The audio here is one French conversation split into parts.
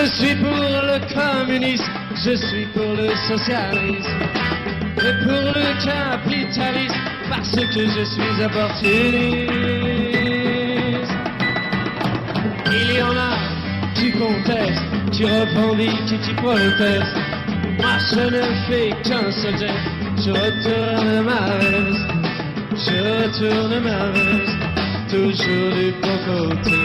Je suis pour le communisme, je suis pour le socialisme, et pour le capitalisme, parce que je suis opportuniste. Il y en a qui contestent, qui revendiquent et qui protestent. Moi je ne fais qu'un seul geste, je retourne ma veste, je retourne ma veste, toujours du bon côté.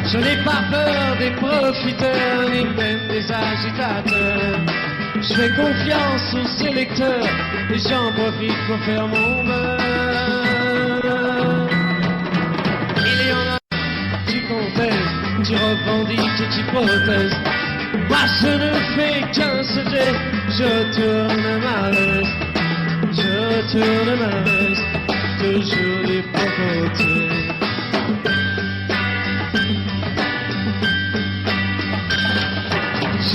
Je n'ai pas peur des profiteurs, ni même des agitateurs. Je fais confiance aux électeurs, et j'en profite pour faire mon beurre. Il y en a qui contestent, qui revendiquent et qui protestent. Moi je ne fais qu'un seul geste, je retourne ma veste, je retourne ma veste, toujours du bon côté.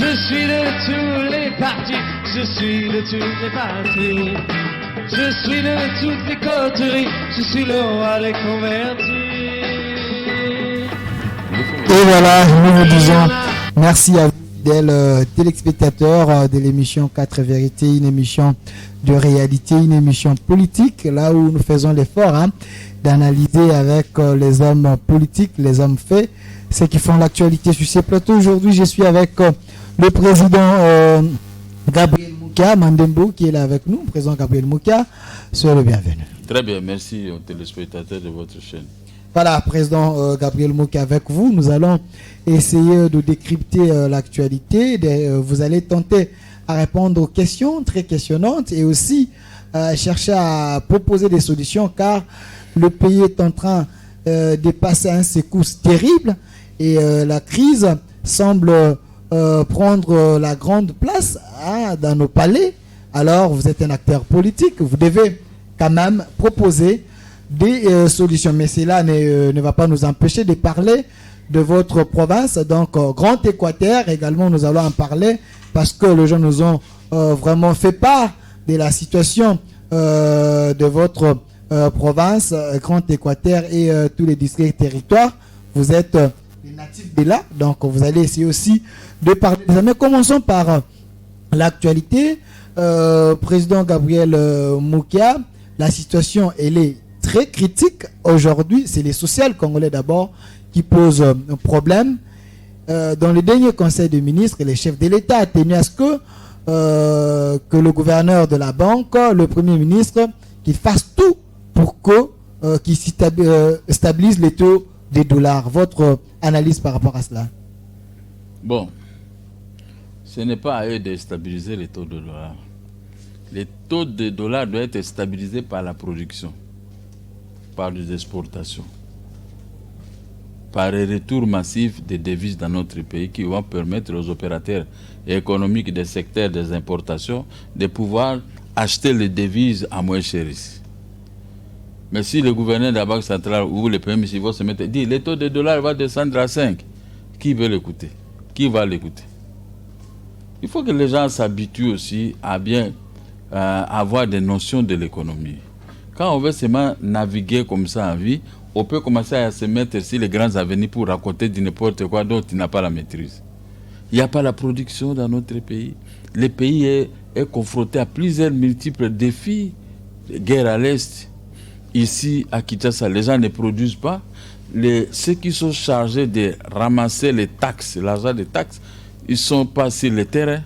Je suis de tous les partis, je suis de toutes les parties, je suis de toutes les coteries, je suis le roi des convertis. Et voilà, nous vous disons merci à vous, fidèles téléspectateurs de l'émission 4 vérités, une émission de réalité, une émission politique, là où nous faisons l'effort d'analyser avec les hommes politiques, les hommes faits, ceux qui font l'actualité sur ces plateaux. Aujourd'hui, je suis avec le président Gabriel Moukia Mandembo qui est là avec nous. Président Gabriel Moukia, soyez le bienvenu. Très bien, merci aux téléspectateurs de votre chaîne. Voilà, président Gabriel Moukia avec vous. Nous allons essayer de décrypter l'actualité. Vous allez tenter à répondre aux questions très questionnantes et aussi chercher à proposer des solutions car le pays est en train de passer un secousse terrible et la crise semble prendre la grande place dans nos palais. Alors vous êtes un acteur politique, vous devez quand même proposer des solutions, mais cela ne va pas nous empêcher de parler de votre province, donc Grand Équateur également. Nous allons en parler parce que les gens nous ont vraiment fait part de la situation de votre province, Grand Équateur et tous les districts et territoires. Vous êtes les natifs de là, donc vous allez essayer aussi de parler. Mais commençons par l'actualité. Président Gabriel Moukia, la situation elle est très critique aujourd'hui. C'est les social congolais d'abord qui posent un problème. Dans le dernier conseil des ministres, les chefs de l'État a tenu à ce que le gouverneur de la banque, le premier ministre, qu'il fasse tout pour qu'il stabilise les taux des dollars. Votre analyse par rapport à cela? Bon, ce n'est pas à eux de stabiliser les taux de dollars. Les taux de dollars doivent être stabilisés par la production, par les exportations, par un retour massif des devises dans notre pays qui vont permettre aux opérateurs économiques des secteurs des importations de pouvoir acheter les devises à moins cher ici. Mais si le gouverneur de la Banque centrale ou le premier ministre vont se mettre et dire les taux de dollars vont descendre à 5, qui veut l'écouter? Qui va l'écouter? Il faut que les gens s'habituent aussi à bien avoir des notions de l'économie. Quand on veut seulement naviguer comme ça en vie, on peut commencer à se mettre sur les grands avenirs pour raconter de n'importe quoi dont il n'a pas la maîtrise. Il n'y a pas la production dans notre pays. Le pays est confronté à plusieurs multiples défis. Guerre à l'Est. Ici, à Kinshasa, les gens ne produisent pas. Ceux qui sont chargés de ramasser les taxes, l'argent des taxes, ils ne sont pas sur le terrain.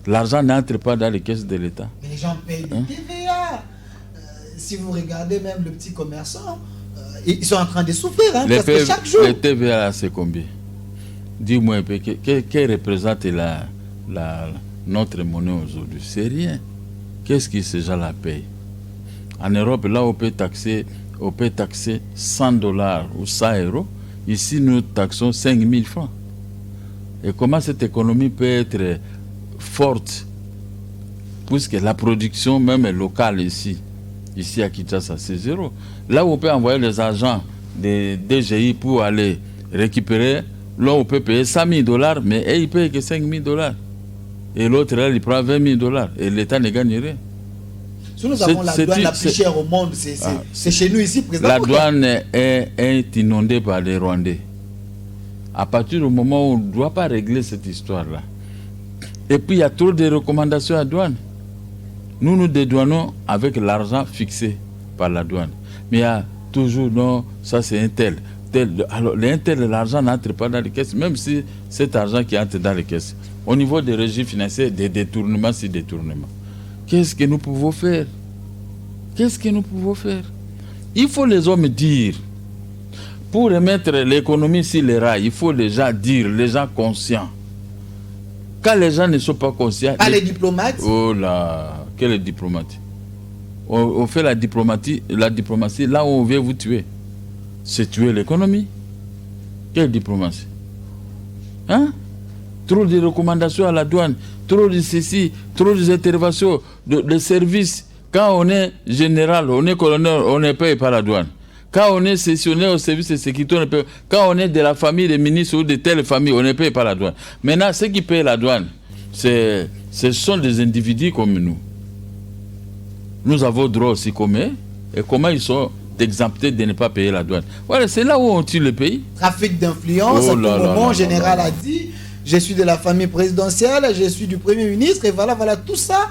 L'argent n'entre pas dans les caisses de l'État. Mais les gens payent des TVA. Si vous regardez même le petit commerçant, ils sont en train de souffrir parce que chaque jour. Les TVA, là, c'est combien? Dis-moi un peu, que représente notre monnaie aujourd'hui? C'est rien. Qu'est-ce que ces gens-là payent? En Europe, là, on peut taxer 100 $ ou 100 €. Ici, nous taxons 5 000 francs. Et comment cette économie peut être forte, puisque la production même est locale ici à Kinshasa, c'est zéro. Là où on peut envoyer les agents des DGI pour aller récupérer, là on peut payer 100 000 $, mais il ne paye que 5 000 $. Et l'autre, là, il prend 20 000 $. Et l'État ne gagne rien. Si nous avons la douane la plus chère au monde, c'est chez nous ici, président. La douane est inondée par les Rwandais. À partir du moment où on ne doit pas régler cette histoire-là. Et puis il y a trop de recommandations à la douane. Nous nous dédouanons avec l'argent fixé par la douane. Mais il y a toujours, non, ça c'est un tel. Alors, l'argent n'entre pas dans les caisses, même si cet argent qui entre dans les caisses. Au niveau des régimes financiers, des détournements, c'est détournements. Qu'est-ce que nous pouvons faire? Qu'est-ce que nous pouvons faire? Il faut les hommes dire. Pour remettre l'économie sur les rails, il faut les gens dire, les gens conscients. Quand les gens ne sont pas conscients... Pas les diplomates? Oh là, quelle diplomatie? On fait la diplomatie là où on veut vous tuer. C'est tuer l'économie. Quelle diplomatie? Hein? Trop de recommandations à la douane, trop de ceci, trop d'interventions, de services. Quand on est général, on est colonel, on ne paye pas la douane. Quand on est sessionnaire au service de sécurité, on ne paye. Quand on est de la famille des ministres ou de telle famille, on ne paye pas la douane. Maintenant, ceux qui payent la douane, ce sont des individus comme nous. Nous avons droit aussi comme eux. Et comment ils sont exemptés de ne pas payer la douane? Voilà, c'est là où on tue le pays. Trafic d'influence, à tout moment, le général a dit, je suis de la famille présidentielle, je suis du Premier ministre, et voilà, tout ça.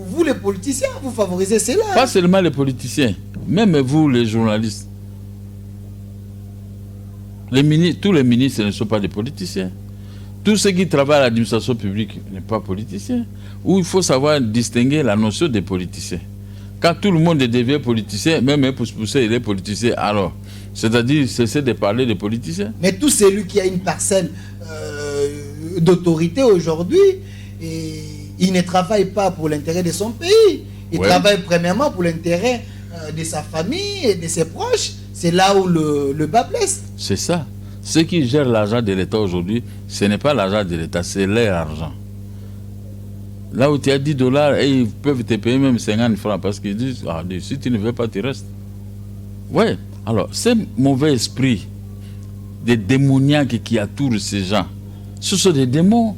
Vous, les politiciens, vous favorisez cela. Pas seulement les politiciens, même vous, les journalistes. Tous les ministres ne sont pas des politiciens. Tous ceux qui travaillent à l'administration publique ne sont pas politiciens. Où il faut savoir distinguer la notion des politiciens. Quand tout le monde devient politicien, même un pouce-poussé, il est politicien, alors, c'est-à-dire cesser de parler des politiciens. Mais tout celui qui a une parcelle d'autorité aujourd'hui, il ne travaille pas pour l'intérêt de son pays. Il travaille premièrement pour l'intérêt de sa famille et de ses proches. C'est là où le bas blesse. C'est ça. Ceux qui gèrent l'argent de l'État aujourd'hui, ce n'est pas l'argent de l'État, c'est leur argent. Là où tu as $10, et ils peuvent te payer même 50 francs parce qu'ils disent, si tu ne veux pas, tu restes. Oui. Alors, ce mauvais esprit, des démoniaques qui entourent ces gens, ce sont des démons,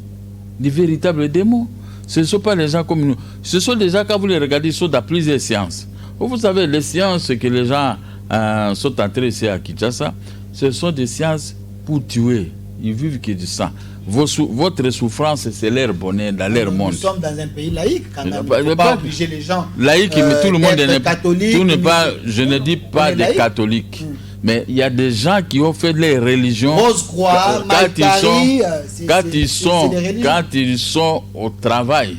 des véritables démons. Ce ne sont pas les gens comme nous. Ce sont des gens, quand vous les regardez, ils sont dans plusieurs sciences. Vous savez, les sciences que les gens sont entrés ici à Kinshasa, ce sont des sciences pour tuer. Ils vivent que du sang. Votre souffrance, c'est leur bonheur dans leur monde. Nous sommes dans un pays laïque, quand même. Il ne faut pas obliger les gens. Laïque, mais tout le monde n'est pas catholique. Je ne dis pas des laïcs. Catholiques. Mais il y a des gens qui ont fait les religions. Rose-Croix, quand ils sont au travail,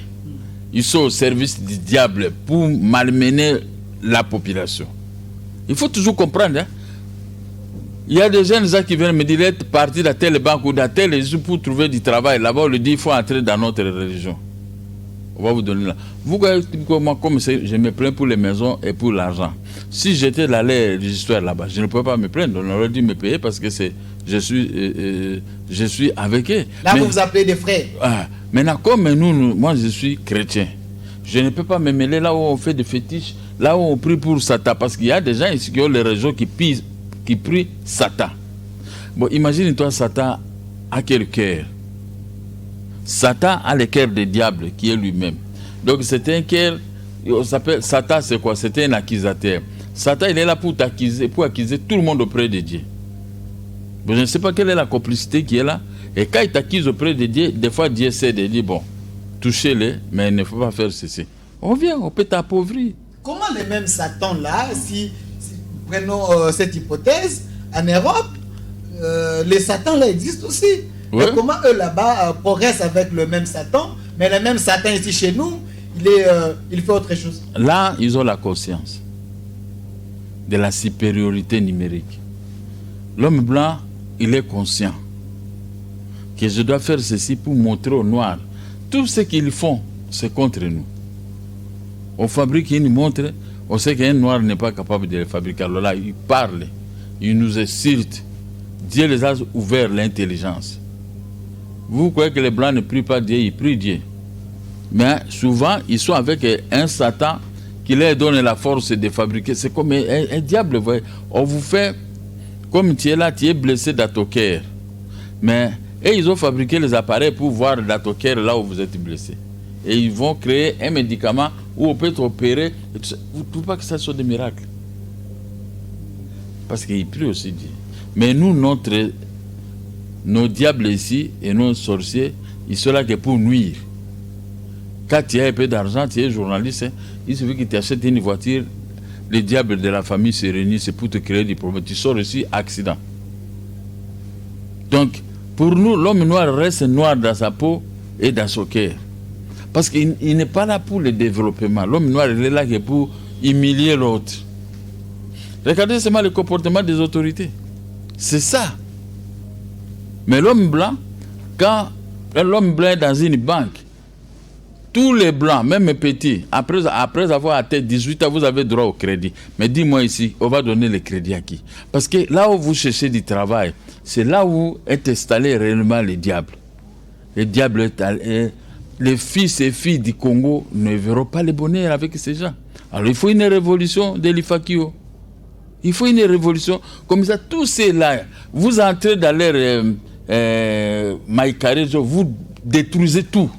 ils sont au service du diable pour malmener la population. Il faut toujours comprendre. Hein? Il y a des jeunes gens qui viennent me dire être partis dans telle banque ou dans telle région pour trouver du travail. Là-bas, on lui dit il faut entrer dans notre religion. On va vous donner là. Vous voyez, comme je me plains pour les maisons et pour l'argent. Si j'étais dans les histoires là-bas, je ne pouvais pas me plaindre. On aurait dû me payer parce que je suis avec eux. Là, vous vous appelez des frères. Maintenant, comme moi je suis chrétien, je ne peux pas me mêler là où on fait des fétiches, là où on prie pour Satan. Parce qu'il y a des gens ici qui ont les régions qui prient Satan. Bon, imagine-toi Satan à quel cœur? Satan a le cœur du diable qui est lui-même. Donc c'est un cœur, on s'appelle Satan, c'est quoi? C'est un accusateur. Satan, il est là pour accuser tout le monde auprès de Dieu. Bon, je ne sais pas quelle est la complicité qui est là. Et quand il t'accuse auprès de Dieu, des fois Dieu essaie de dire, bon, touchez-les, mais il ne faut pas faire ceci. On vient, on peut t'appauvrir. Comment les mêmes Satans-là, si prenons cette hypothèse, en Europe, les Satans-là existent aussi. Ouais. Et comment eux là-bas progressent avec le même Satan, mais le même Satan ici chez nous, il fait autre chose. Là, ils ont la conscience de la supériorité numérique. L'homme blanc, il est conscient que je dois faire ceci pour montrer aux Noirs. Tout ce qu'ils font, c'est contre nous. On fabrique une montre, on sait qu'un Noir n'est pas capable de le fabriquer. Alors là, ils parlent, ils nous insultent. Dieu les a ouvert l'intelligence. Vous croyez que les Blancs ne prient pas Dieu, ils prient Dieu. Mais souvent, ils sont avec un Satan qui leur donne la force de fabriquer. C'est comme un diable. Voyez. On vous fait, comme tu es là, tu es blessé dans ton cœur. Mais ils ont fabriqué les appareils pour voir dans ton cœur là où vous êtes blessé. et ils vont créer un médicament où on peut être opéré. Vous ne trouvez pas que ça soit des miracles? Parce qu'il prie aussi Dieu. Mais nous, nos diables ici et nos sorciers, ils sont là que pour nuire. Quand tu as un peu d'argent, tu es journaliste, hein, il suffit que tu achètes une voiture, les diables de la famille se réunissent pour te créer des problèmes. Tu sors ici, accident. Donc, pour nous, l'homme noir reste noir dans sa peau et dans son cœur. Parce qu'il n'est pas là pour le développement. L'homme noir, il est là pour humilier l'autre. Regardez seulement le comportement des autorités. C'est ça. Mais l'homme blanc, quand l'homme blanc est dans une banque, tous les blancs, même les petits, après avoir atteint 18 ans, vous avez droit au crédit. Mais dis-moi ici, on va donner le crédit à qui? Parce que là où vous cherchez du travail, c'est là où est installé réellement le diable. Le diable, les fils et filles du Congo ne verront pas le bonheur avec ces gens. Alors il faut une révolution de l'Ifakio. Il faut une révolution. Comme ça, tous ces-là, vous entrez dans leur maïkarejo, vous détruisez tout.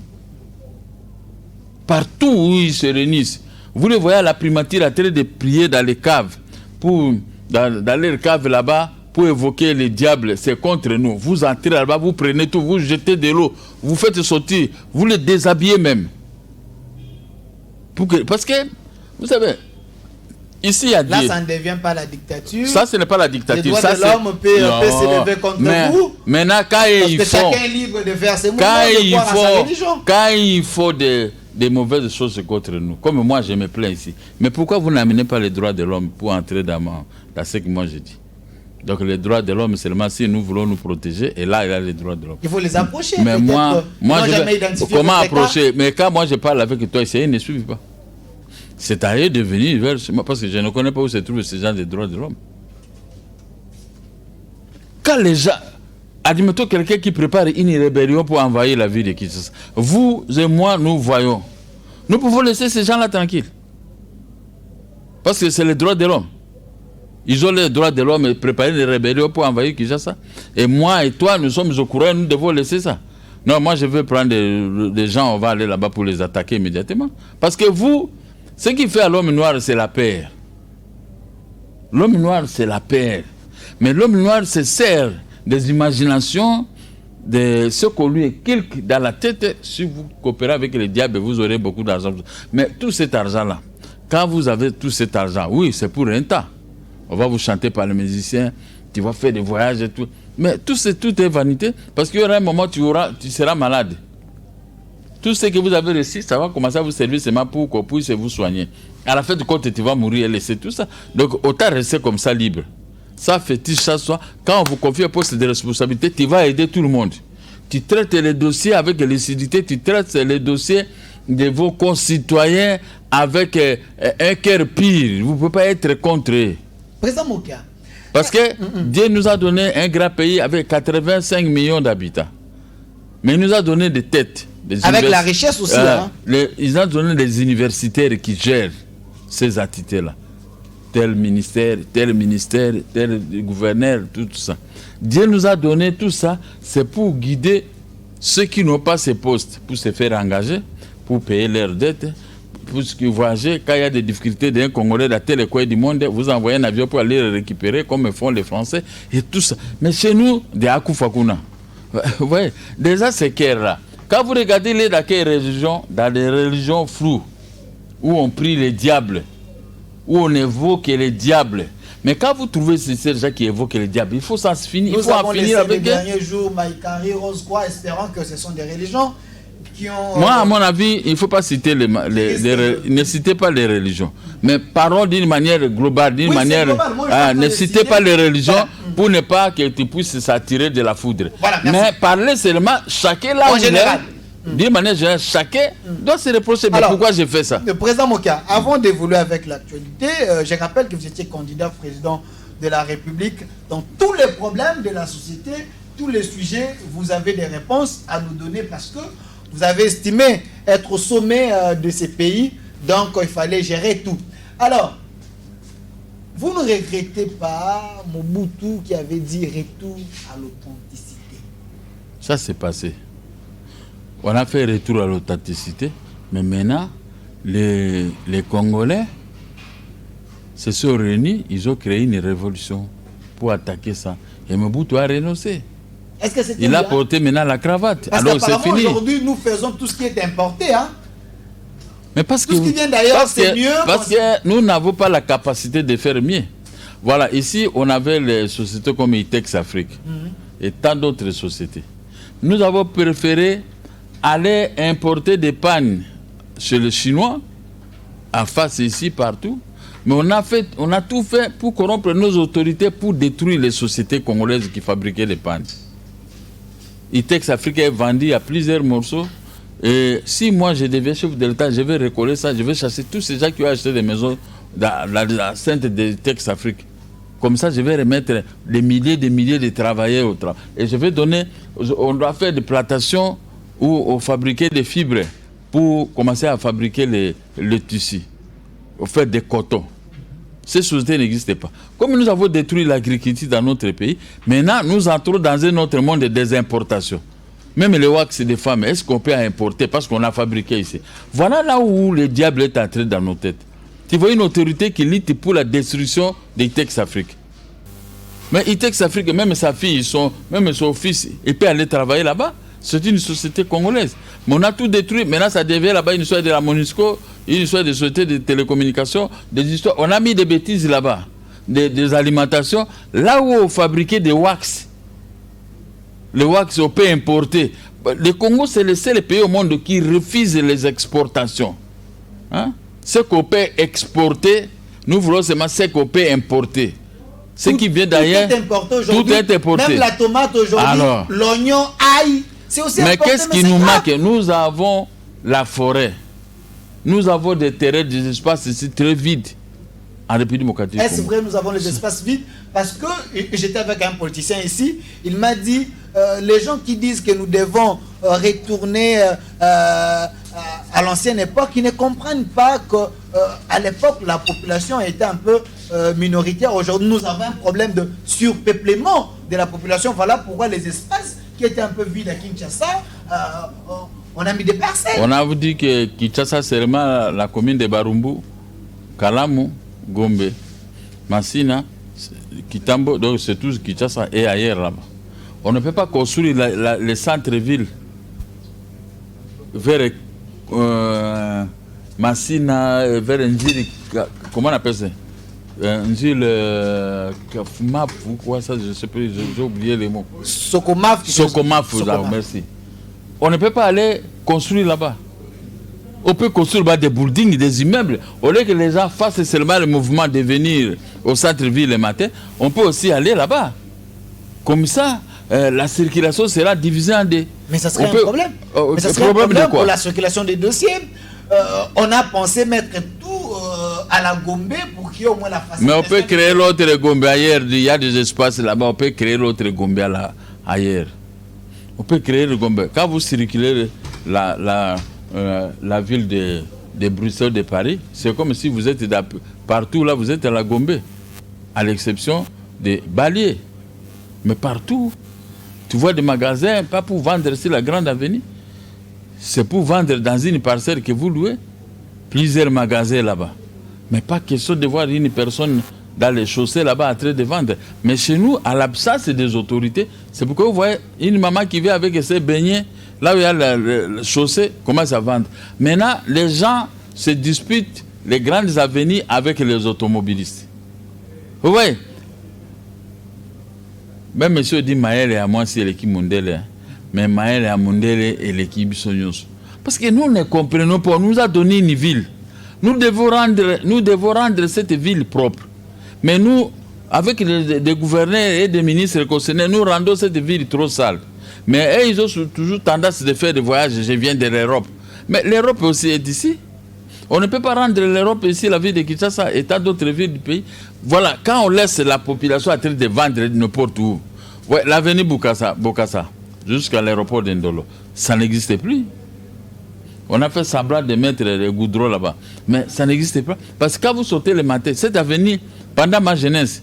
Partout où ils se réunissent. Vous les voyez à la primature en train de prier dans les caves. Dans leurs caves là-bas, pour évoquer les diables, c'est contre nous. Vous entrez là-bas, vous prenez tout, vous jetez de l'eau, vous faites sortir, vous les déshabillez même. Parce que, vous savez, ici il y a Là, ça ne devient pas la dictature. Ça, ce n'est pas la dictature. Les droits de l'homme peut s'élever contre vous. Maintenant, quand ils font... chacun est libre de faire ses mouvements, de croire à sa religion. Quand il faut des mauvaises choses contre nous, comme moi je me plains ici, mais pourquoi vous n'amenez pas les droits de l'homme pour entrer dans ce que moi je dis? Donc les droits de l'homme, seulement si nous voulons nous protéger, et là il y a les droits de l'homme. Il faut les approcher. Mais comment approcher? Mais quand moi je parle avec toi, ils ne suivent pas. C'est à eux de venir vers moi, parce que je ne connais pas où se trouvent ces gens des droits de l'homme. Quand les gens... Admettons quelqu'un qui prépare une rébellion pour envahir la ville de Kinshasa. Vous et moi, nous voyons. Nous pouvons laisser ces gens-là tranquilles. Parce que c'est les droits de l'homme. Ils ont les droits de l'homme et préparer une rébellion pour envahir Kinshasa. Et moi et toi, nous sommes au courant, nous devons laisser ça. Non, moi je veux prendre des gens, on va aller là-bas pour les attaquer immédiatement. Parce que vous, ce qui fait à l'homme noir, c'est la peur. L'homme noir, c'est la peur. Mais l'homme noir se sert des imaginations, de ce qu'on lui inculque dans la tête. Si vous coopérez avec le diable, vous aurez beaucoup d'argent. Mais tout cet argent-là, quand vous avez tout cet argent, oui, c'est pour un temps. On va vous chanter par les musiciens, tu vas faire des voyages et tout. Mais tout est vanité, parce qu'il y aura un moment où tu seras malade. Tout ce que vous avez réussi, ça va commencer à vous servir seulement pour qu'on puisse vous soigner. À la fin du compte, tu vas mourir et laisser tout ça. Donc, autant rester comme ça libre. Ça fétiche, ça soit. Quand on vous confie un poste de responsabilité, tu vas aider tout le monde. Tu traites les dossiers avec lucidité, tu traites les dossiers de vos concitoyens avec un cœur pire. Vous ne pouvez pas être contre eux. Président Moukia. Parce que Dieu nous a donné un grand pays avec 85 millions d'habitants. Mais il nous a donné des têtes. Avec la richesse aussi. Il nous a donné des universitaires qui gèrent ces entités-là. Tel ministère, tel gouverneur, tout ça. Dieu nous a donné tout ça, c'est pour guider ceux qui n'ont pas ces postes, pour se faire engager, pour payer leurs dettes, pour voyager. Quand il y a des difficultés d'un Congolais dans tel coin du monde, vous envoyez un avion pour aller le récupérer, comme font les Français, et tout ça. Mais chez nous, des Akufakuna. Vous voyez, déjà ces guerres-là. Quand vous regardez les religions, dans les religions floues, où on prie les diables, où on évoque les diables. Mais quand vous trouvez ces gens qui évoquent les diables, il faut s'en finir. Il faut en finir avec eux. Les derniers jours, Maïkari, Rose-Croix, espérant que ce sont des religions qui ont... Moi, à mon avis, il ne faut pas citer ne citez pas les religions. Mais parlons d'une manière globale, d'une manière... ne citez pas les religions pour ne pas que tu puisses s'attirer de la foudre. Voilà, mais parlez seulement, chacun là où il est. D'une manière générale, chacun doit se reprocher. Mais pourquoi j'ai fait ça? Le président Mokia, avant d'évoluer avec l'actualité, je rappelle que vous étiez candidat président de la République. Dans tous les problèmes de la société, tous les sujets, vous avez des réponses à nous donner parce que vous avez estimé être au sommet de ces pays. Donc, il fallait gérer tout. Alors, vous ne regrettez pas Mobutu qui avait dit retour à l'authenticité? Ça, c'est passé. On a fait retour à l'authenticité. Mais maintenant, les Congolais se sont réunis, ils ont créé une révolution pour attaquer ça. Et Mobutu a renoncé. Est-ce que il a porté maintenant la cravate. Parce alors c'est fini. Aujourd'hui, nous faisons tout ce qui est importé. Hein? Mais parce tout ce qui vient d'ailleurs, c'est mieux. Parce que nous n'avons pas la capacité de faire mieux. Voilà, ici, on avait les sociétés comme ITEX Afrique et tant d'autres sociétés. Nous avons préféré aller importer des pannes chez les Chinois, en face ici, partout. Mais on a tout fait pour corrompre nos autorités, pour détruire les sociétés congolaises qui fabriquaient les pannes. ITEX Afrique est vendu à plusieurs morceaux. Et si moi je deviens chef de l'État, je vais recoller ça, je vais chasser tous ces gens qui ont acheté des maisons dans la centre de ITEX Afrique. Comme ça, je vais remettre des milliers de travailleurs au travail. Et je vais donner, on doit faire des plantations ou fabriquer des fibres pour commencer à fabriquer le tissu, faire des cotons. Ces sociétés n'existaient pas. Comme nous avons détruit l'agriculture dans notre pays, maintenant nous entrons dans un autre monde des importations. Même les wax des femmes, est-ce qu'on peut importer parce qu'on a fabriqué ici? Voilà là où le diable est entré dans nos têtes. Tu vois une autorité qui lutte pour la destruction d'ITEX Afrique. Mais ITEX Afrique, même sa fille, même son fils, il peut aller travailler là-bas. C'est une société congolaise. Mais on a tout détruit. Maintenant, ça devient là-bas une histoire de la MONUSCO, une histoire de société de télécommunications, des histoires. On a mis des bêtises là-bas, des alimentations. Là où on fabriquait des wax, les wax, on peut importer. Le Congo, c'est le seul pays au monde qui refuse les exportations. Hein? Ce qu'on peut exporter, nous voulons seulement ce qu'on peut importer. Ce qui vient d'ailleurs, tout est importé. Même la tomate aujourd'hui, l'oignon, ail, c'est aussi mais importé. Mais qu'est-ce qui nous manque? Nous avons la forêt. Nous avons des terrains, des espaces ici très vides en République démocratique. Est-ce vrai nous avons les espaces vides? Parce que j'étais avec un politicien ici, il m'a dit, les gens qui disent que nous devons retourner à l'ancienne époque, ils ne comprennent pas qu'à l'époque, la population était un peu minoritaire. Aujourd'hui, nous avons un problème de surpeuplement de la population. Voilà pourquoi les espaces qui étaient un peu vides à Kinshasa, on a mis des parcelles. On a vous dit que Kinshasa, c'est vraiment la commune de Barumbu, Kalamu, Gombe, Massina, Kitambo, donc c'est tout Kinshasa et ailleurs là-bas. On ne peut pas construire les centres-villes vers Massina, vers Njili, comment on appelle ça? Njili, Kafumaf, ou quoi ça, je sais plus, j'ai oublié les mots. Sokomaf, merci. On ne peut pas aller construire là-bas. On peut construire là-bas des buildings, des immeubles. Au lieu que les gens fassent seulement le mouvement de venir au centre-ville le matin, on peut aussi aller là-bas. Comme ça, la circulation sera divisée en deux. Mais ça serait un problème. Mais ça serait un problème pour la circulation des dossiers. On a pensé mettre tout à la Gombe pour qu'il y ait au moins la facilité. Mais on peut créer l'autre Gombe ailleurs. Il y a des espaces là-bas. On peut créer l'autre Gombe ailleurs. On peut créer le Gombe. Quand vous circulez la ville de Bruxelles, de Paris, c'est comme si vous êtes partout là, vous êtes à la Gombe. À l'exception des Baliers. Mais partout, tu vois des magasins, pas pour vendre sur la grande avenue. C'est pour vendre dans une parcelle que vous louez. Plusieurs magasins là-bas. Mais pas question de voir une personne dans les chaussées là-bas en train de vendre. Mais chez nous, à l'absence des autorités, c'est pourquoi vous voyez une maman qui vient avec ses beignets, là où il y a la chaussée, commence à vendre. Maintenant, les gens se disputent les grandes avenues avec les automobilistes. Vous voyez? Même monsieur dit Maël et à moi, c'est l'équipe mondiale. Mais Maël et à Mondele et l'équipe Sonyos. Parce que nous ne comprenons pas. On nous a donné une ville. Nous devons rendre cette ville propre. Mais nous, avec des gouverneurs et des ministres concernés, nous rendons cette ville trop sale. Mais eux, ils ont toujours tendance de faire des voyages. Je viens de l'Europe. Mais l'Europe aussi est ici. On ne peut pas rendre l'Europe ici, la ville de Kinshasa et tant d'autres villes du pays. Voilà, quand on laisse la population en train de vendre n'importe où, ouais, l'avenue Bokassa, jusqu'à l'aéroport d'Indolo, ça n'existe plus. On a fait semblant de mettre les goudrons là-bas. Mais ça n'existe pas. Parce que quand vous sautez le matin, cette avenue, pendant ma jeunesse,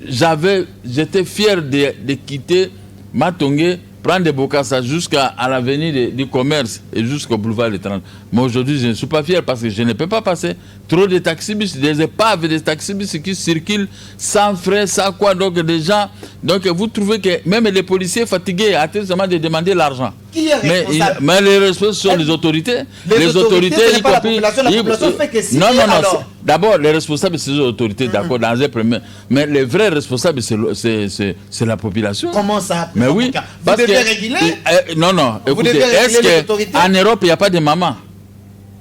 j'étais fier de quitter Matongé prendre des Bokassa jusqu'à l'avenue du commerce et jusqu'au boulevard des 30. Mais aujourd'hui, je ne suis pas fier parce que je ne peux pas passer. Trop de taxibus, des épaves des taxibus qui circulent sans frais, sans quoi. Donc, des gens. Donc, vous trouvez que même les policiers fatigués attendent seulement de demander l'argent. Qui est responsable? Mais les responsables sont les autorités. Les autorités, y compris. La population fait que si. Non. D'abord, les responsables, c'est les autorités, d'accord, dans un premier. Mais les vrais responsables, c'est la population. Comment ça? Mais oui. Vous devez réguler? Non. Écoutez, est-ce qu'en Europe, il n'y a pas de mamans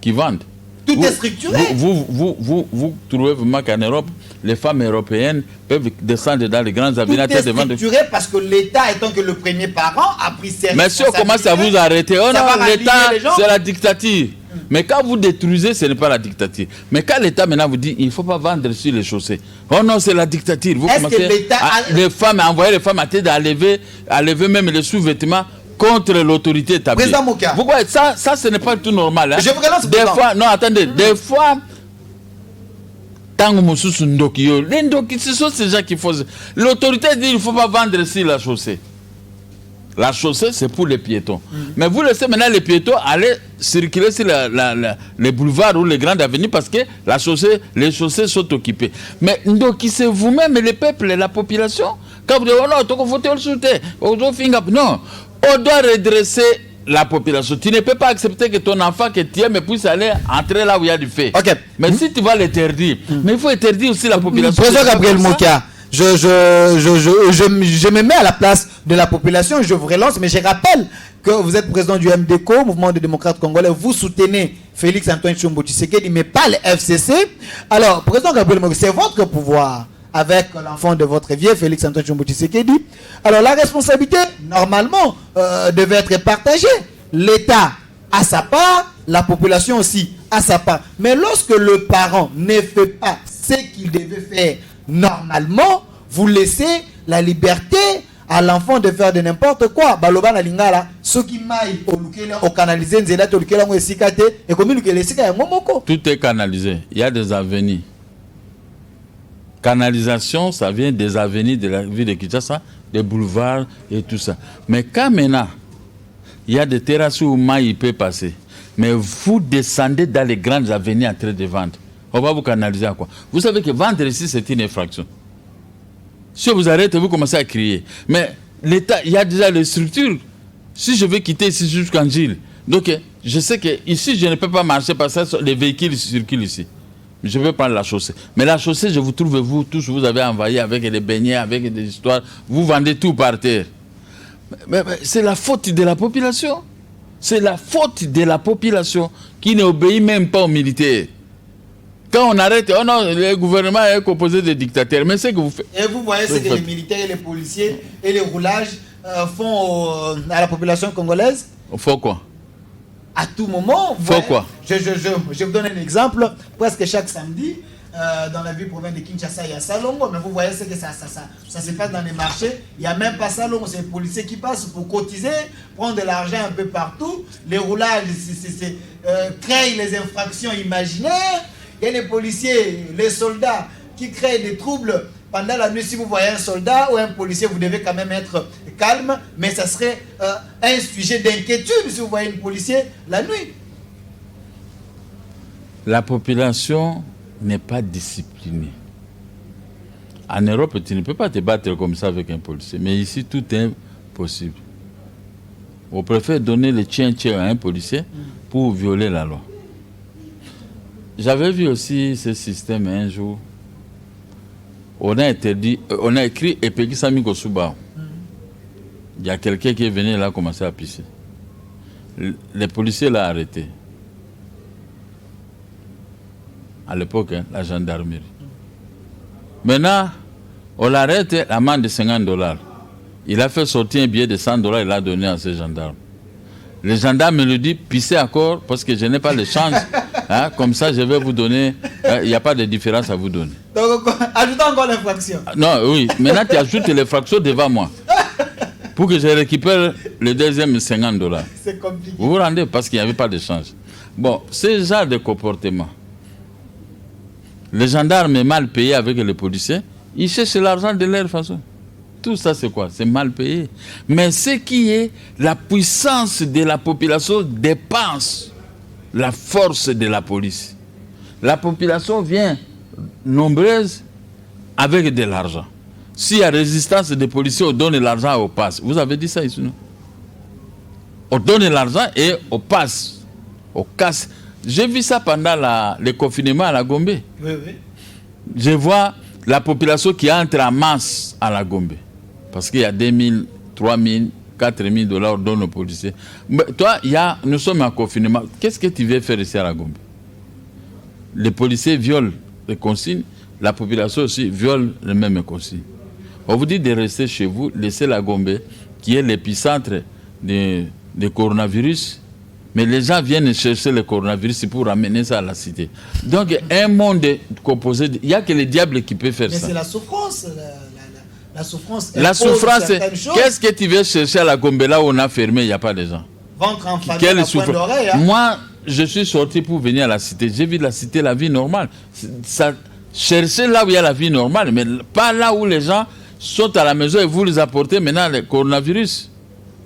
qui vendent? Tout est structuré. Vous trouvez vraiment qu'en Europe, les femmes européennes peuvent descendre dans les grandes avenues de vendre? Tout est structuré parce que l'État, étant que le premier parent, a pris ses responsabilités. Mais si on commence à vous arrêter, oh non, l'État, c'est la dictature. Mais quand vous détruisez, ce n'est pas la dictature. Mais quand l'État maintenant vous dit, il ne faut pas vendre sur les chaussées. Oh non, c'est la dictature. Vous commencez les femmes, à envoyer les femmes à tête à lever même les sous-vêtements contre l'autorité établie. Président Mouka. Vous voyez, ça, ce n'est pas tout normal. Hein. Je vous relance des fois, non, attendez, des fois, les ndoki, ce sont ces gens qui font. L'autorité dit qu'il ne faut pas vendre sur la chaussée. La chaussée, c'est pour les piétons. Mais vous laissez maintenant les piétons aller circuler sur les boulevards ou les grandes avenues parce que les chaussées sont occupées. Mais ndoki, c'est vous-même, le peuple, la population. Quand vous dites, oh non, il faut voter au soutien. Non. On doit redresser la population. Tu ne peux pas accepter que ton enfant que tu aimes puisse aller entrer là où il y a du fait. Okay. Mais si tu vas l'interdire, mais il faut interdire aussi la population. Président Gabriel Mouka, je me mets à la place de la population, je vous relance, mais je rappelle que vous êtes président du MDCO, Mouvement des démocrates congolais, vous soutenez Félix Antoine Tshombo Tshisekedi, mais pas le FCC. Alors, président Gabriel Mouka, c'est votre pouvoir. Avec l'enfant de votre vieux, Félix Antoine Tshombo Tshisekedi. Alors la responsabilité, normalement, devait être partagée. L'État a sa part, la population aussi a sa part. Mais lorsque le parent ne fait pas ce qu'il devait faire normalement, vous laissez la liberté à l'enfant de faire de n'importe quoi. Baloba na lingala, ceux qui maillent au canalisé, nzela to lukela mo esikate et comme lukela esika ya momoko. Tout est canalisé. Il y a des avenues. Canalisation, ça vient des avenues de la ville de Kinshasa, des boulevards et tout ça. Mais quand maintenant, il y a des terrasses où il peut passer, mais vous descendez dans les grandes avenues en train de vendre, on va vous canaliser à quoi? Vous savez que vendre ici, c'est une infraction. Si vous arrêtez, vous commencez à crier. Mais l'État, il y a déjà les structures. Si je veux quitter ici jusqu'en Gilles, donc je sais que ici, je ne peux pas marcher parce que les véhicules circulent ici. Je vais prendre la chaussée. Mais la chaussée, je vous trouve, vous tous, vous avez envahi avec des beignets, avec des histoires. Vous vendez tout par terre. Mais c'est la faute de la population. C'est la faute de la population qui n'obéit même pas aux militaires. Quand on arrête, oh non, le gouvernement est composé de dictateurs. Mais c'est que vous faites. Et vous voyez ce que les militaires et les policiers et les roulages font à la population congolaise? Faut quoi? À tout moment, quoi? Je vous donne un exemple. Presque chaque samedi, dans la ville province de Kinshasa, il y a Salongo, mais vous voyez ce que ça se passe dans les marchés. Il n'y a même pas Salongo, c'est les policiers qui passent pour cotiser, prendre de l'argent un peu partout. Les roulages créent les infractions imaginaires. Il y a les policiers, les soldats qui créent des troubles. Pendant la nuit, si vous voyez un soldat ou un policier, vous devez quand même être calme, mais ça serait un sujet d'inquiétude si vous voyez un policier la nuit. La population n'est pas disciplinée. En Europe, tu ne peux pas te battre comme ça avec un policier, mais ici, tout est possible. On préfère donner le tien-tien à un policier pour violer la loi. J'avais vu aussi ce système un jour. On a écrit Epeki Sami Kosuba. Il y a quelqu'un qui est venu là commencer à pisser. Les policiers l'ont arrêté. À l'époque, la gendarmerie. Maintenant, on l'arrête, l'amende de $50. Il a fait sortir un billet de $100, il l'a donné à ces gendarmes. Le gendarme me le dit, pissez encore parce que je n'ai pas de chance. Hein, comme ça, je vais vous donner. Il n'y a pas de différence à vous donner. Donc, ajoutez encore l'infraction. Non, oui. Maintenant, tu ajoutes l'infraction devant moi. Pour que je récupère le deuxième $50. C'est compliqué. Vous vous rendez parce qu'il n'y avait pas de change. Bon, ce genre de comportement. Les gendarmes mal payés avec les policiers, ils cherchent l'argent de leur façon. Tout ça, c'est quoi? C'est mal payé. Mais ce qui est la puissance de la population dépasse la force de la police. La population vient nombreuse avec de l'argent. S'il y a résistance des policiers, on donne l'argent au passe. Vous avez dit ça ici, non? On donne l'argent et on passe, on casse. J'ai vu ça pendant le confinement à la Gombe. Oui, oui. Je vois la population qui entre en masse à la Gombe. Parce qu'il y a 2 000, 3 000, 4 000 dollars donnés aux policiers. Mais toi, nous sommes en confinement. Qu'est-ce que tu veux faire ici à la Gombe? Les policiers violent les consignes, la population aussi viole les mêmes consignes. On vous dit de rester chez vous, laisser la Gombe, qui est l'épicentre de coronavirus, mais les gens viennent chercher le coronavirus pour ramener ça à la cité. Donc, un monde composé, il n'y a que le diable qui peut faire ça. Mais c'est la souffrance. La souffrance. La souffrance, qu'est-ce que tu veux chercher à la Gombe là où on a fermé, il n'y a pas de gens? Ventre en famille, à point d'oreille. Hein? Moi, je suis sorti pour venir à la cité. J'ai vu la cité, la vie normale. Ça, cherchez là où il y a la vie normale, mais pas là où les gens sont à la maison et vous les apportez maintenant le coronavirus.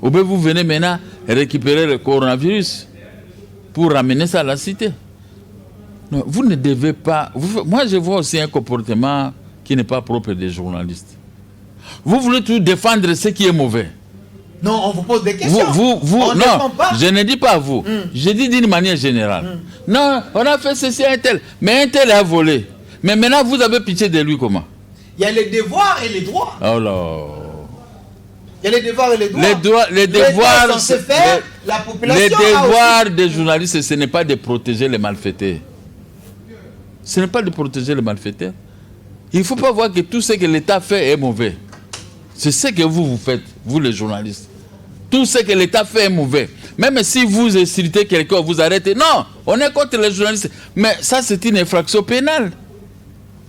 Ou bien vous venez maintenant récupérer le coronavirus pour ramener ça à la cité. Non, vous ne devez pas... moi, je vois aussi un comportement qui n'est pas propre des journalistes. Vous voulez tout défendre ce qui est mauvais. Non, on vous pose des questions. Non, je ne dis pas vous. Je dis d'une manière générale. Non, on a fait ceci à un tel. Mais un tel a volé. Mais maintenant, vous avez pitié de lui comment? Il y a les devoirs et les droits. Oh là. Il y a les devoirs et les droits. Les devoirs, la population les devoirs des journalistes, ce n'est pas de protéger les malfaiteurs. Ce n'est pas de protéger les malfaiteurs. Il ne faut pas voir que tout ce que l'État fait est mauvais. C'est ce que vous faites, vous les journalistes. Tout ce que l'État fait est mauvais. Même si vous insultez quelqu'un, vous arrêtez. Non, on est contre les journalistes. Mais ça, c'est une infraction pénale.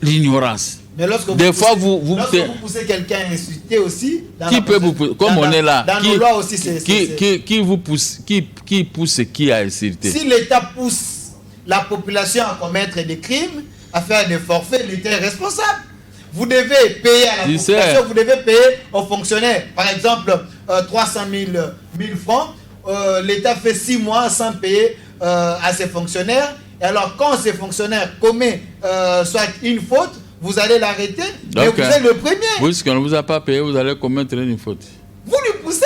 L'ignorance. Mais lorsque des fois, vous poussez quelqu'un à insulter aussi... Qui peut vous pousser? Comme on est là. Dans nos lois aussi, qui vous pousse? Qui pousse qui à insulter? Si l'État pousse la population à commettre des crimes, à faire des forfaits, l'État est responsable. Vous devez payer à la population, vous devez payer aux fonctionnaires. Par exemple, 300 000 francs, l'État fait 6 mois sans payer à ses fonctionnaires. Et alors, quand ces fonctionnaires commettent soit une faute, vous allez l'arrêter, mais vous êtes le premier. Puisqu'on ne vous a pas payé, vous allez commettre une faute. Vous lui poussez.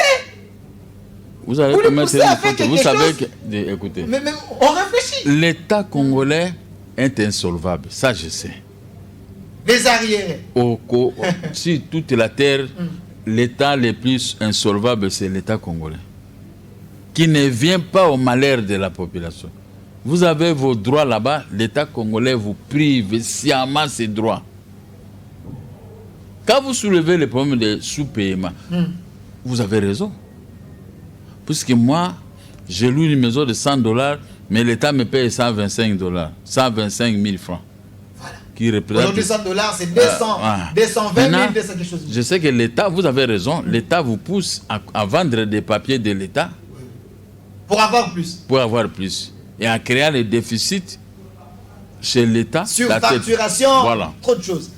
Vous allez commettre une faute. Vous savez que... Écoutez. Mais on réfléchit. L'État congolais est insolvable. Ça, je sais. Les arriérés. Si toute la terre, l'État le plus insolvable, c'est l'État congolais. Qui ne vient pas au malheur de la population. Vous avez vos droits là-bas, l'État congolais vous prive sciemment ces droits. Quand vous soulevez le problème de sous-paiement, vous avez raison. Puisque moi, j'ai loué une maison de 100 $, mais l'État me paye 125 $, 125 000 francs. Voilà. Qui représente... Aujourd'hui, 100 $, c'est 220 000, 200 quelque chose. Je sais que l'État, vous avez raison, l'État vous pousse à vendre des papiers de l'État. Pour avoir plus. Pour avoir plus. Et à créer les déficits chez l'État. Surfacturation, voilà. Trop de choses.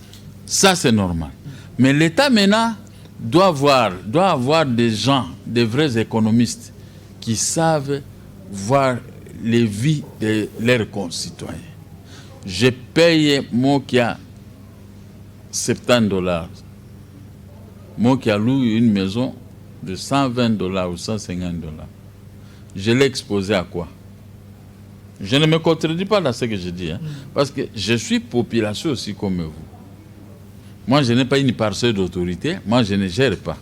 Ça, c'est normal. Mais l'État, maintenant, doit avoir des gens, des vrais économistes, qui savent voir les vies de leurs concitoyens. Je paye moi qui a 70 $. Moi qui a loué une maison de 120 $ ou 150 $. Je l'ai exposé à quoi? Je ne me contredis pas dans ce que je dis. Hein, parce que je suis population aussi comme vous. Moi, je n'ai pas une parcelle d'autorité. Moi, je ne gère pas.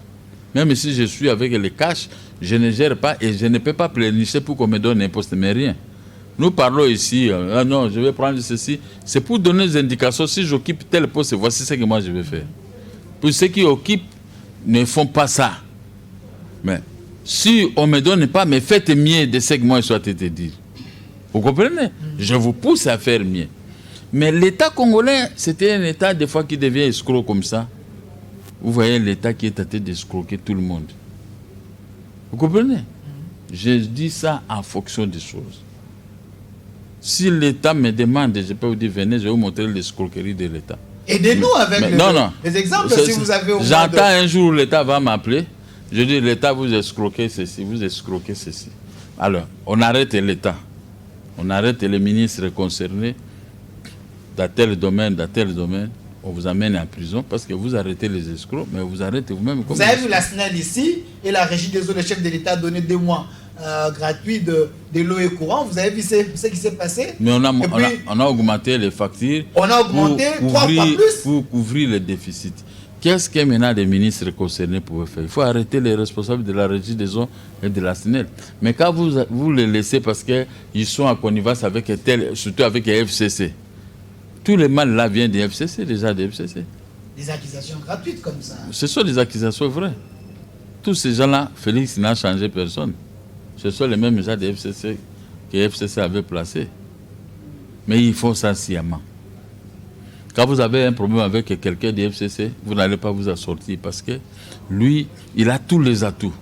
Même si je suis avec les cash, je ne gère pas et je ne peux pas plénicher pour qu'on me donne un poste, mais rien. Nous parlons ici, non, je vais prendre ceci. C'est pour donner des indications. Si j'occupe tel poste, voici ce que moi je vais faire. Pour ceux qui occupent, ne font pas ça. Mais si on ne me donne pas, mais faites mieux de ce que moi je souhaite te dire. Vous comprenez? Je vous pousse à faire mieux. Mais l'État congolais, c'était un État des fois qui devient escroc comme ça. Vous voyez l'État qui est tenté d'escroquer tout le monde. Vous comprenez? Je dis ça en fonction des choses. Si l'État me demande, je peux vous dire, venez, je vais vous montrer l'escroquerie de l'État. Aidez-nous avec les exemples si vous avez au moins. J'entends un jour l'État va m'appeler. Je dis l'État vous escroquez ceci, vous escroquez ceci. Alors, on arrête l'État. On arrête les ministres concernés dans tel domaine, on vous amène en prison parce que vous arrêtez les escrocs, mais vous arrêtez vous-même. Vous avez vu la SNEL ici et la régie des eaux, le chef de l'État a donné 2 mois gratuits de l'eau et courant. Vous avez vu ce qui s'est passé? Mais on a augmenté les factures. On a augmenté 3 fois plus. Pour couvrir les déficits. Qu'est-ce que maintenant les ministres concernés pouvaient faire? Il faut arrêter les responsables de la régie des eaux et de la SNEL. Mais quand vous les laissez parce qu'ils sont en connivence avec surtout avec les FCC, tout le mal là vient des FCC, déjà des FCC. Des accusations gratuites comme ça. Ce sont des accusations vraies. Tous ces gens-là, Félix n'a changé personne. Ce sont les mêmes gens des FCC que les FCC avait placés. Mais ils font ça sciemment. Quand vous avez un problème avec quelqu'un des FCC, vous n'allez pas vous en sortir parce que lui, il a tous les atouts.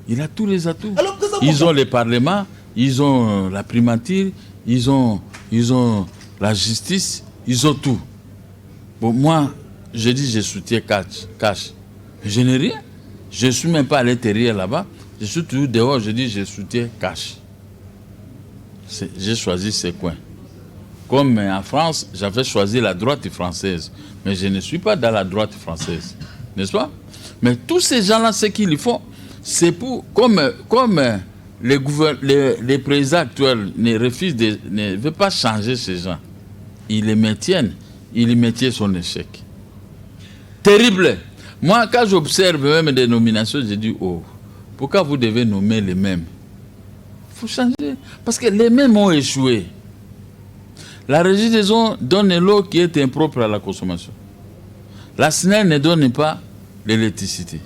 Il a tous les atouts. Ils ont le Parlement, ils ont la primature, ils ont la justice, ils ont tout. Bon, moi, je dis je soutiens cash. Je n'ai rien. Je ne suis même pas à l'intérieur là-bas. Je suis toujours dehors, je dis je soutiens cash. J'ai choisi ces coins. Comme en France, j'avais choisi la droite française. Mais je ne suis pas dans la droite française. N'est-ce pas? Mais tous ces gens-là, ce qu'ils font, c'est pour... Comme les présidents actuels ne veulent pas changer ces gens. Ils les maintiennent. Ils les maintiennent son échec. Terrible. Moi, quand j'observe même des nominations, je dis, oh, pourquoi vous devez nommer les mêmes? Il faut changer. Parce que les mêmes ont échoué. La régie des eaux donne l'eau qui est impropre à la consommation. La SNEL ne donne pas l'électricité.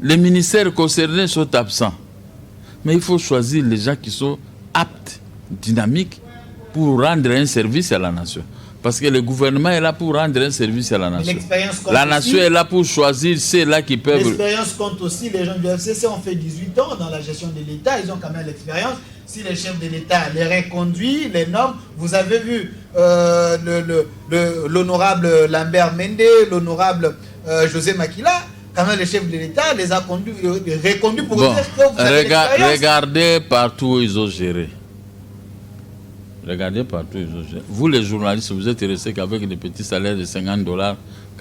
Les ministères concernés sont absents. Mais il faut choisir les gens qui sont aptes, dynamiques, pour rendre un service à la nation. Parce que le gouvernement est là pour rendre un service à la nation. La nation est là pour choisir ceux-là qui peuvent... L'expérience compte aussi. Les gens du FCC ont fait 18 ans dans la gestion de l'État. Ils ont quand même l'expérience. Si les chefs de l'État les reconduisent, les normes, vous avez vu l'honorable Lambert Mende, l'honorable José Makila, quand même les chefs de l'État les a reconduits pour dire que vous avez l'expérience. Regardez partout où ils ont géré. Regardez partout où ils ont géré. Vous les journalistes, vous êtes restés qu'avec des petits salaires de $50.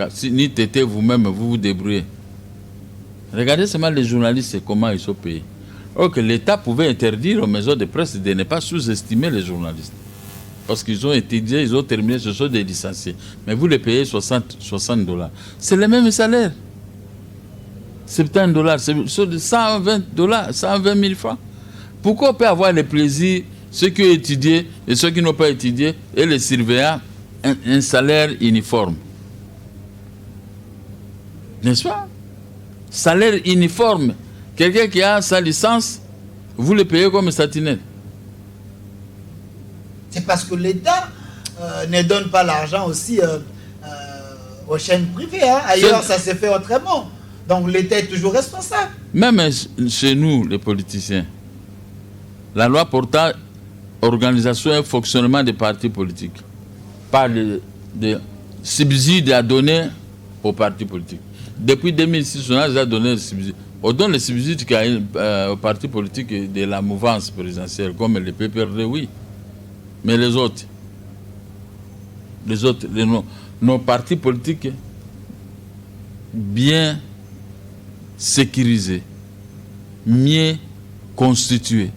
Si ni tété vous-même, vous vous débrouillez. Regardez seulement les journalistes, comment ils sont payés. Or que l'État pouvait interdire aux maisons de presse de ne pas sous-estimer les journalistes. Parce qu'ils ont étudié, ils ont terminé, ce sont des licenciés. Mais vous les payez $60. C'est le même salaire. $70, c'est $120, 120 000 francs. Pourquoi on peut avoir le plaisir, ceux qui ont étudié et ceux qui n'ont pas étudié, et les surveillants, un salaire uniforme? N'est-ce pas? Salaire uniforme. Quelqu'un qui a sa licence, vous le payez comme statinelle. C'est parce que l'État ne donne pas l'argent aussi aux chaînes privées. Hein. Ailleurs, ça s'est fait autrement. Donc l'État est toujours responsable. Même chez nous, les politiciens, la loi portant organisation et fonctionnement des partis politiques parle de subsides à donner aux partis politiques. Depuis 2006, on a déjà donné des subsides. On donne les subsides aux partis politiques de la mouvance présidentielle, comme le PPRD, oui. Mais les autres, nos partis politiques bien sécurisés, mieux constitués,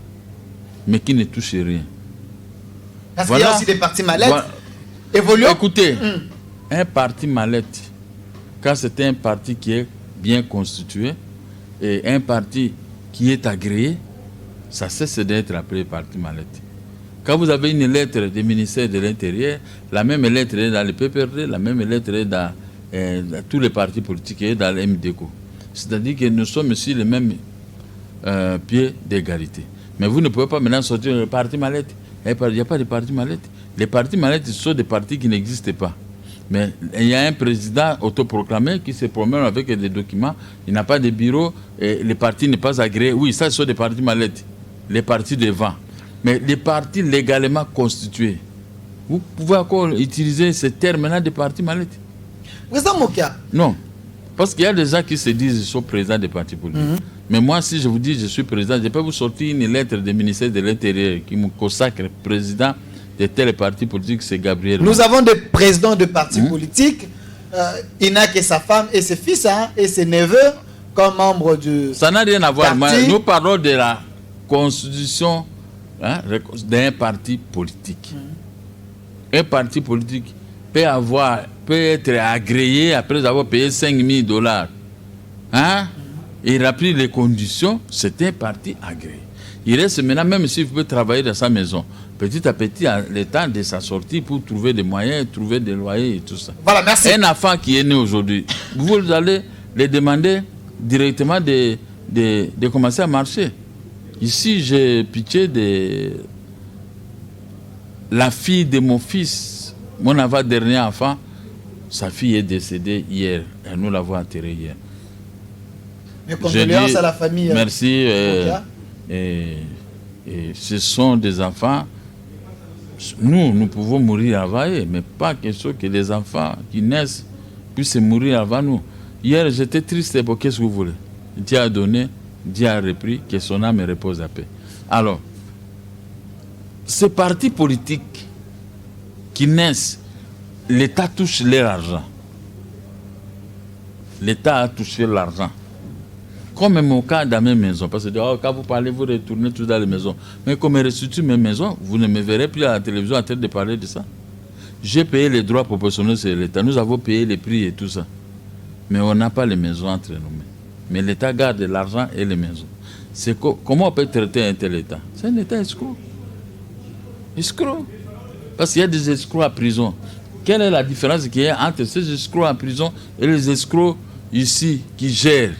mais qui ne touchent rien. Parce qu'il y a aussi des partis mallettes. Évoluons. Écoutez, un parti mallette, quand c'est un parti qui est bien constitué, et un parti qui est agréé, ça cesse d'être appelé parti mallette. Quand vous avez une lettre du ministère de l'Intérieur, la même lettre est dans le PPRD, la même lettre est dans tous les partis politiques et dans le MDECO. C'est-à-dire que nous sommes sur les mêmes pieds d'égalité. Mais vous ne pouvez pas maintenant sortir le parti mallette. Il n'y a pas de parti mallette. Les partis mallettes sont des partis qui n'existent pas. Mais il y a un président autoproclamé qui se promène avec des documents, il n'a pas de bureau, et les partis n'est pas agréé. Oui, ça, ce sont des partis mallettes, les partis de vent. Mais les partis légalement constitués, Vous pouvez encore utiliser ce terme-là de parti mallette. Président Mokia. Non. Parce qu'il y a des gens qui se disent qu'ils sont présidents des partis politiques. Mais moi, si je vous dis que je suis président, je peux vous sortir une lettre du ministère de l'Intérieur qui me consacre président de tel parti politique, c'est Gabriel. Nous avons des présidents de partis politiques. Il n'a que sa femme et ses fils et ses neveux comme membres du Ça n'a rien à voir. parti. Nous parlons de la constitution d'un parti politique. Un parti politique peut être agréé après avoir payé $5,000. Il remplit les conditions, c'est un parti agréé. Il reste maintenant, même s'il peut travailler dans sa maison, petit à petit, le temps de sa sortie pour trouver des moyens, trouver des loyers et tout ça. Voilà, merci. Un enfant qui est né aujourd'hui, vous allez les demander directement de commencer à marcher. Ici, j'ai pitié de la fille de mon fils, mon avant-dernier enfant. Sa fille est décédée hier. Et nous l'avons enterrée hier. Mes condoléances à la famille. Merci. Mokia. Et ce sont des enfants. Nous pouvons mourir avant eux, mais pas question que les enfants qui naissent puissent mourir avant nous. Hier, j'étais triste. Pour qu'est-ce que vous voulez? Dieu a donné, Dieu a repris, que son âme repose à paix. Alors, ces partis politiques qui naissent, l'État touche leur argent. L'État a touché l'argent. Comme mon cas dans mes maisons. Parce que quand vous parlez, vous retournez tous dans les maisons. Mais comme je restitue mes maisons, vous ne me verrez plus à la télévision en train de parler de ça. J'ai payé les droits proportionnels sur l'État. Nous avons payé les prix et tout ça. Mais on n'a pas les maisons entre nous. Mais l'État garde l'argent et les maisons. Comment on peut traiter un tel État? C'est un État escroc. Escroc. Parce qu'il y a des escrocs à prison. Quelle est la différence qu'il y a entre ces escrocs en prison et les escrocs ici qui gèrent,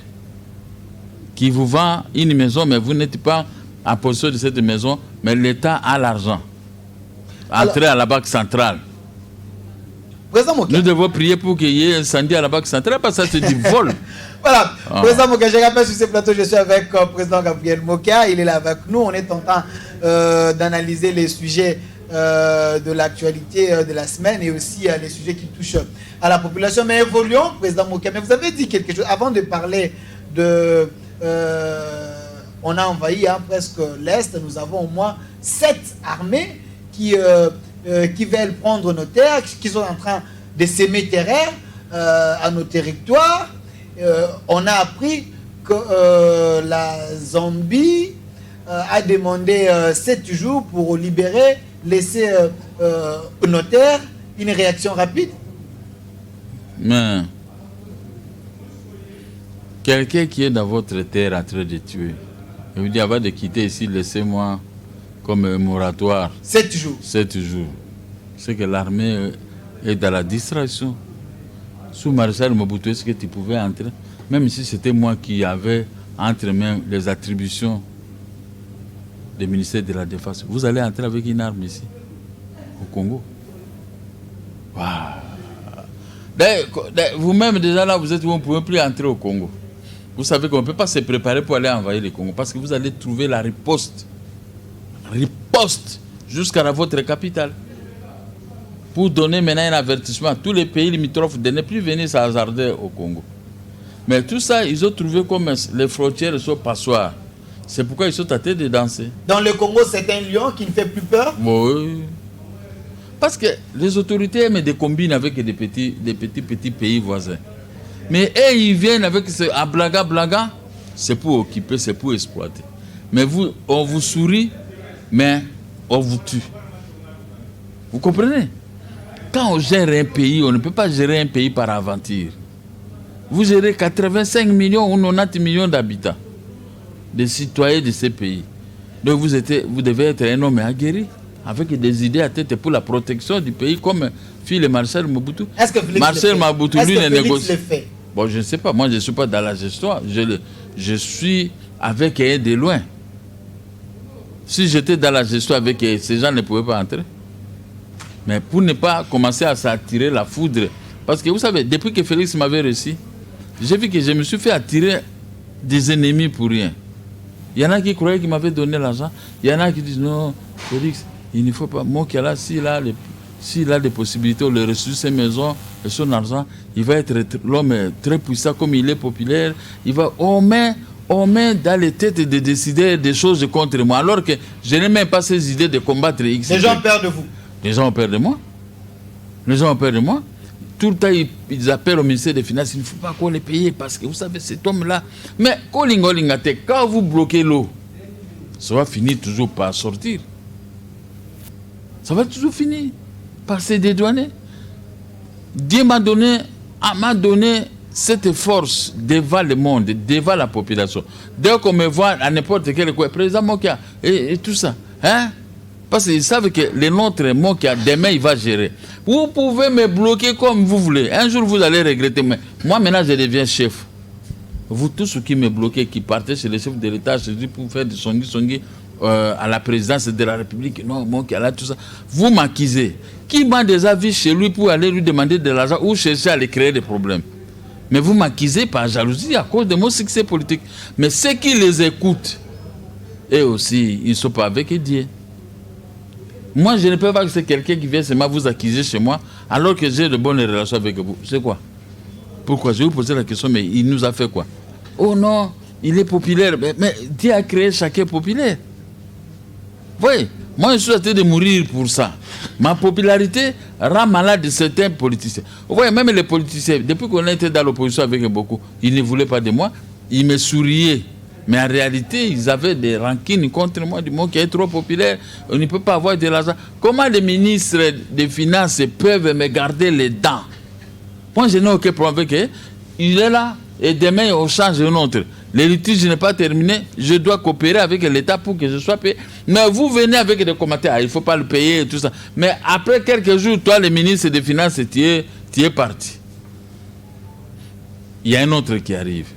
qui vous vendent une maison, mais vous n'êtes pas en possession de cette maison, mais l'État a l'argent. Entrez à la Banque centrale. Président Mokia. Nous devons prier pour qu'il y ait un incendie à la Banque centrale, parce que ça, c'est du vol. Voilà, Président Mokia, je rappelle sur ce plateau, je suis avec le Président Gabriel Mokia. Il est là avec nous. On est en train d'analyser les sujets de l'actualité de la semaine et aussi les sujets qui touchent à la population. Mais évoluons, Président Mokia. Mais vous avez dit quelque chose avant de parler de... on a envahi presque l'Est. Nous avons au moins 7 armées qui veulent prendre nos terres, qui sont en train de s'aimer terrain à nos territoires. On a appris que la Zambie a demandé 7 jours pour libérer, laisser nos terres. Une réaction rapide. Mais quelqu'un qui est dans votre terre en train de tuer, je vous dis avant de quitter ici, laissez-moi comme un moratoire. 7 jours. 7 jours. C'est que l'armée est dans la distraction. Sous Marshal Mobutu, est-ce que tu pouvais entrer? Même si c'était moi qui avais entre mains les attributions du ministère de la Défense. Vous allez entrer avec une arme ici, au Congo. Vous-même déjà là, vous ne pouvez plus entrer au Congo. Vous savez qu'on ne peut pas se préparer pour aller envahir le Congo parce que vous allez trouver la riposte jusqu'à votre capitale. Pour donner maintenant un avertissement à tous les pays limitrophes de ne plus venir s'hasarder au Congo. Mais tout ça, ils ont trouvé comme les frontières sont passoires. C'est pourquoi ils sont en train de danser. Dans le Congo, c'est un lion qui ne fait plus peur. Oui. Parce que les autorités aiment des combines avec des petits pays voisins. Mais eux, ils viennent avec ce blaga, c'est pour occuper, c'est pour exploiter. Mais vous, on vous sourit, mais on vous tue. Vous comprenez? Quand on gère un pays, on ne peut pas gérer un pays par aventure. Vous gérez 85 millions ou 90 millions d'habitants, de citoyens de ces pays. Donc vous devez être un homme aguerri, avec des idées à tête pour la protection du pays, comme fit le Marshal Mobutu. Est-ce que Félix Marshal Mobutu, lui, ne négocie. fait? Bon, je ne sais pas. Moi, je ne suis pas dans la gestion. Je suis avec eux de loin. Si j'étais dans la gestion avec eux, ces gens ne pouvaient pas entrer. Mais pour ne pas commencer à s'attirer la foudre. Parce que vous savez, depuis que Félix m'avait reçu, j'ai vu que je me suis fait attirer des ennemis pour rien. Il y en a qui croyaient qu'il m'avait donné l'argent. Il y en a qui disent non, Félix, il ne faut pas. Moi qui est là, si là, s'il a des possibilités, on le reçu ses maisons et son argent, il va être l'homme très puissant comme il est populaire. On met dans les têtes de décider des choses contre moi, alors que je n'ai même pas ces idées de combattre X. Les gens ont peur de vous. Les gens ont peur de moi. Les gens ont peur de moi. Tout le temps, ils appellent au ministère des Finances, il ne faut pas qu'on les paye parce que vous savez, cet homme-là. Mais quand vous bloquez l'eau, ça va finir toujours par sortir. Ça va toujours finir par se dédouaner. Dieu m'a donné cette force devant le monde, devant la population. Dès qu'on me voit à n'importe quel coin, président Mokia et tout ça, hein? Parce qu'ils savent que le nôtre Mokia, demain, il va gérer. Vous pouvez me bloquer comme vous voulez. Un jour, vous allez regretter. Mais moi, maintenant, je deviens chef. Vous tous qui me bloquez, qui partez chez le chef de l'État, je dis pour faire du songi à la présidence de la République, non, Mokia, là, tout ça. Vous m'accusez. Qui m'a déjà vu chez lui pour aller lui demander de l'argent ou chercher à lui créer des problèmes? Mais vous m'accusez par jalousie à cause de mon succès politique. Mais ceux qui les écoutent, eux aussi, ils ne sont pas avec Dieu. Moi, je ne peux pas que c'est quelqu'un qui vient seulement vous accuser chez moi alors que j'ai de bonnes relations avec vous. C'est quoi? Pourquoi? Je vais vous poser la question, mais il nous a fait quoi? Oh non, il est populaire. Mais Dieu a créé chacun populaire. Oui, moi je suis en train de mourir pour ça. Ma popularité rend malade certains politiciens. Vous voyez, même les politiciens, depuis qu'on était dans l'opposition avec beaucoup, ils ne voulaient pas de moi, ils me souriaient. Mais en réalité, ils avaient des rancines contre moi, du monde qui est trop populaire. On ne peut pas avoir de l'argent. Comment les ministres des Finances peuvent me garder les dents? Moi, je n'ai aucun problème avec eux. Il est là, et demain, on change un autre. Les litiges n'est pas terminé. Je dois coopérer avec l'État pour que je sois payé. Mais vous venez avec des commentaires. Il ne faut pas le payer et tout ça. Mais après quelques jours, toi, le ministre des Finances, tu es parti. Il y a un autre qui arrive.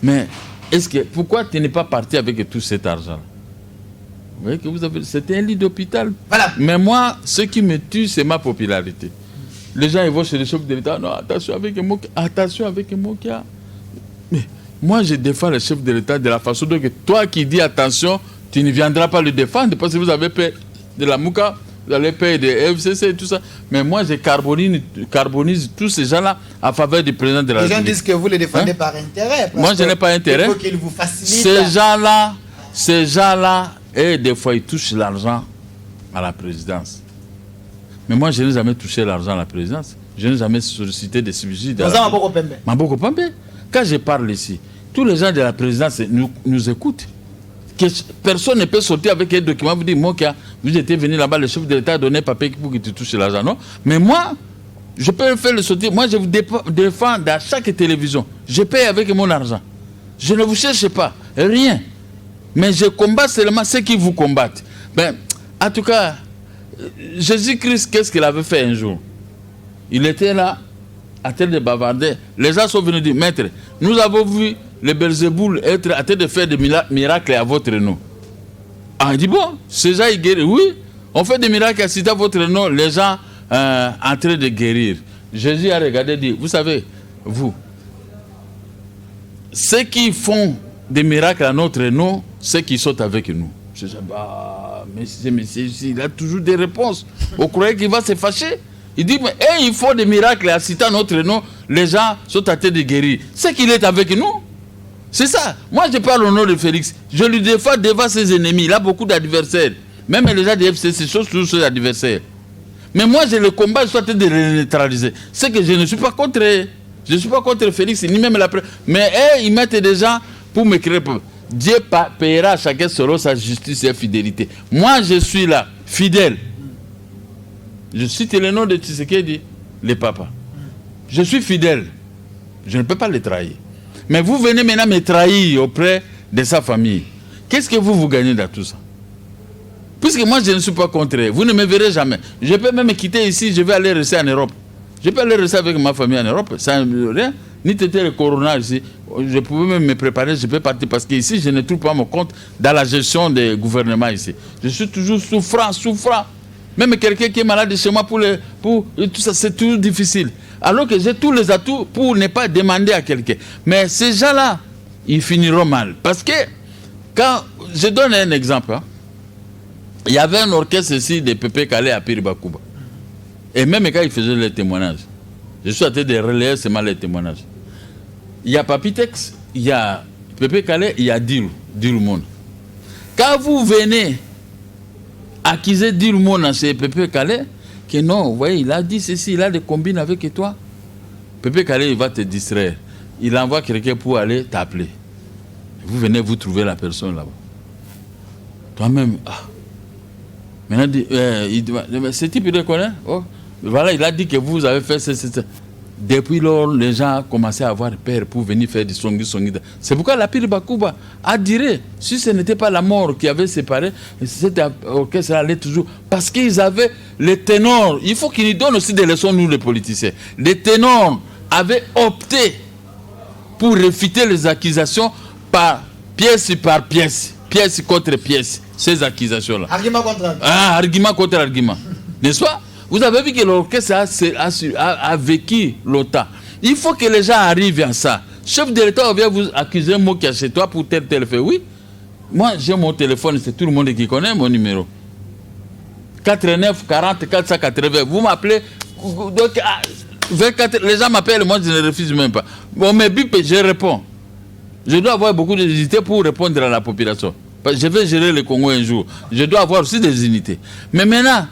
Mais pourquoi tu n'es pas parti avec tout cet argent? Vous voyez que c'était un lit d'hôpital. Voilà. Mais moi, ce qui me tue, c'est ma popularité. Les gens ils vont chez le chef de l'État. Non, attention avec Mokia. Attention avec Mokia. Mais moi, je défends le chef de l'État de la façon dont toi qui dis attention, tu ne viendras pas le défendre parce que vous avez payé de la Mouka, vous allez payer des FCC et tout ça. Mais moi, je carbonise tous ces gens-là en faveur du président de la République. Les gens disent que vous les défendez par intérêt. Moi, je n'ai pas intérêt. Il faut qu'ils vous facilitent. Ces gens-là, et des fois, ils touchent l'argent à la présidence. Mais moi, je n'ai jamais touché l'argent à la présidence. Je n'ai jamais sollicité des subsides. Maboko Pembe. Quand je parle ici, tous les gens de la présidence nous écoutent. Personne ne peut sortir avec un document vous dire, moi, vous étiez venu là-bas, le chef de l'État a donné un papier pour que tu touches l'argent. Non. Mais moi, je peux faire le sortir. Moi, je vous défends dans chaque télévision. Je paye avec mon argent. Je ne vous cherche pas. Rien. Mais je combats seulement ceux qui vous combattent. Ben, en tout cas, Jésus-Christ, qu'est-ce qu'il avait fait un jour? Il était là, à train de bavarder. Les gens sont venus dire, maître, nous avons vu le Belzéboul être à train de faire des miracles à votre nom. Ah, il dit, bon, ces gens, ils guérissent. Oui, on fait des miracles à votre nom, les gens en train de guérir. Jésus a regardé et dit, vous savez, vous, ceux qui font des miracles à notre nom, ceux qui sont avec nous. Je dis, bah, mais il a toujours des réponses. Vous croyez qu'il va se fâcher? Il dit, mais il faut des miracles à citer notre nom, les gens sont à train de guérir. C'est qu'il est avec nous. C'est ça. Moi, je parle au nom de Félix. Je lui défends devant ses ennemis. Il a beaucoup d'adversaires. Même les gens de FCC sont toujours ses adversaires. Mais moi, je le combat, je suis en train de le neutraliser. C'est que je ne suis pas contre. Je ne suis pas contre Félix, ni même la presse. Mais ils mettent des gens pour me créer. Dieu payera à chacun selon sa justice et fidélité. Moi, je suis là, fidèle. Je cite le nom de Tshisekedi, le papa. Je suis fidèle. Je ne peux pas le trahir. Mais vous venez maintenant me trahir auprès de sa famille. Qu'est-ce que vous gagnez dans tout ça? Puisque moi, je ne suis pas contre. Vous ne me verrez jamais. Je peux même quitter ici, je vais aller rester en Europe. Je peux aller rester avec ma famille en Europe, sans rien. Ni têter le corona ici. Je pouvais même me préparer, je peux partir. Parce qu'ici, je ne trouve pas mon compte dans la gestion des gouvernements ici. Je suis toujours souffrant. Même quelqu'un qui est malade chez moi pour tout ça, c'est toujours difficile. Alors que j'ai tous les atouts pour ne pas demander à quelqu'un. Mais ces gens-là, ils finiront mal. Parce que, quand je donne un exemple, Il y avait un orchestre ici de Pépé Calais à Piribakouba. Et même quand ils faisaient les témoignages, je suis en train de relayer seulement les témoignages. Il y a Papitex, il y a Pépé Calais, il y a Dirou Monde. Quand vous venez accuser Dirou Monde chez Pépé Calais, que non, vous voyez, il a dit ceci, il a des combines avec toi. Pépé Calais, il va te distraire. Il envoie quelqu'un pour aller t'appeler. Vous venez, vous trouvez la personne là-bas. Toi-même, maintenant, ce type, il le connaît. Oh, voilà, il a dit que vous avez fait ça. Depuis lors, les gens ont commencé à avoir peur pour venir faire du songi. C'est pourquoi la Piribakouba a dit, si ce n'était pas la mort qui avait séparé, cet orchestre allait toujours. Parce qu'ils avaient les ténors. Il faut qu'ils nous donnent aussi des leçons, nous les politiciens. Les ténors avaient opté pour réfuter les accusations par pièce contre pièce. Ces accusations-là. Argument contre argument. Argument contre argument. N'est-ce pas? Vous avez vu que l'orchestre a vécu longtemps. Il faut que les gens arrivent à ça. Chef de l'État vient vous accuser un mot qui est chez toi pour tel fait. Oui. Moi, j'ai mon téléphone, c'est tout le monde qui connaît mon numéro. 89 40 480. Vous m'appelez. Donc, 24, les gens m'appellent, moi je ne refuse même pas. Bon, mais bip, je réponds. Je dois avoir beaucoup d'unités pour répondre à la population. Je vais gérer le Congo un jour. Je dois avoir aussi des unités. Mais maintenant,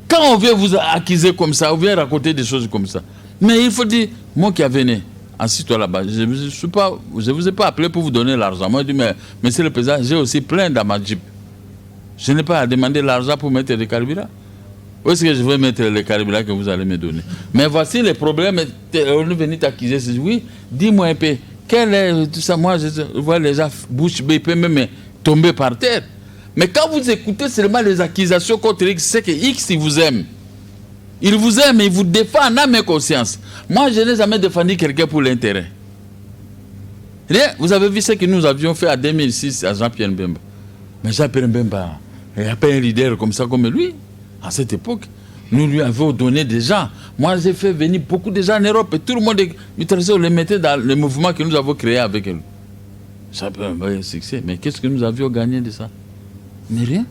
quand on vient vous accuser comme ça, on vient raconter des choses comme ça. Mais il faut dire, moi qui venu, assis-toi là-bas, je ne vous ai pas appelé pour vous donner l'argent. Moi, je dis, mais monsieur le président, j'ai aussi plein dans ma Jeep. Je n'ai pas à demander l'argent pour mettre le carburant. Où est-ce que je vais mettre le carburant que vous allez me donner? Mais voici les problèmes. On est venu t'accuser. Oui, dis-moi un peu. Quel est tout ça? Moi, je vois les gens bouche bée, même tomber par terre. Mais quand vous écoutez seulement les accusations contre X, c'est que X, il vous aime. Il vous aime et il vous défend en âme et conscience. Moi, je n'ai jamais défendu quelqu'un pour l'intérêt. Vous avez vu ce que nous avions fait en 2006 à Jean-Pierre Mbemba. Mais Jean-Pierre Mbemba, il n'y a pas un leader comme ça comme lui. À cette époque, nous lui avons donné des gens. Moi, j'ai fait venir beaucoup de gens en Europe et tout le monde les mettait dans le mouvement que nous avons créé avec lui. Ça peut être un succès. Mais qu'est-ce que nous avions gagné de ça? Mais rien.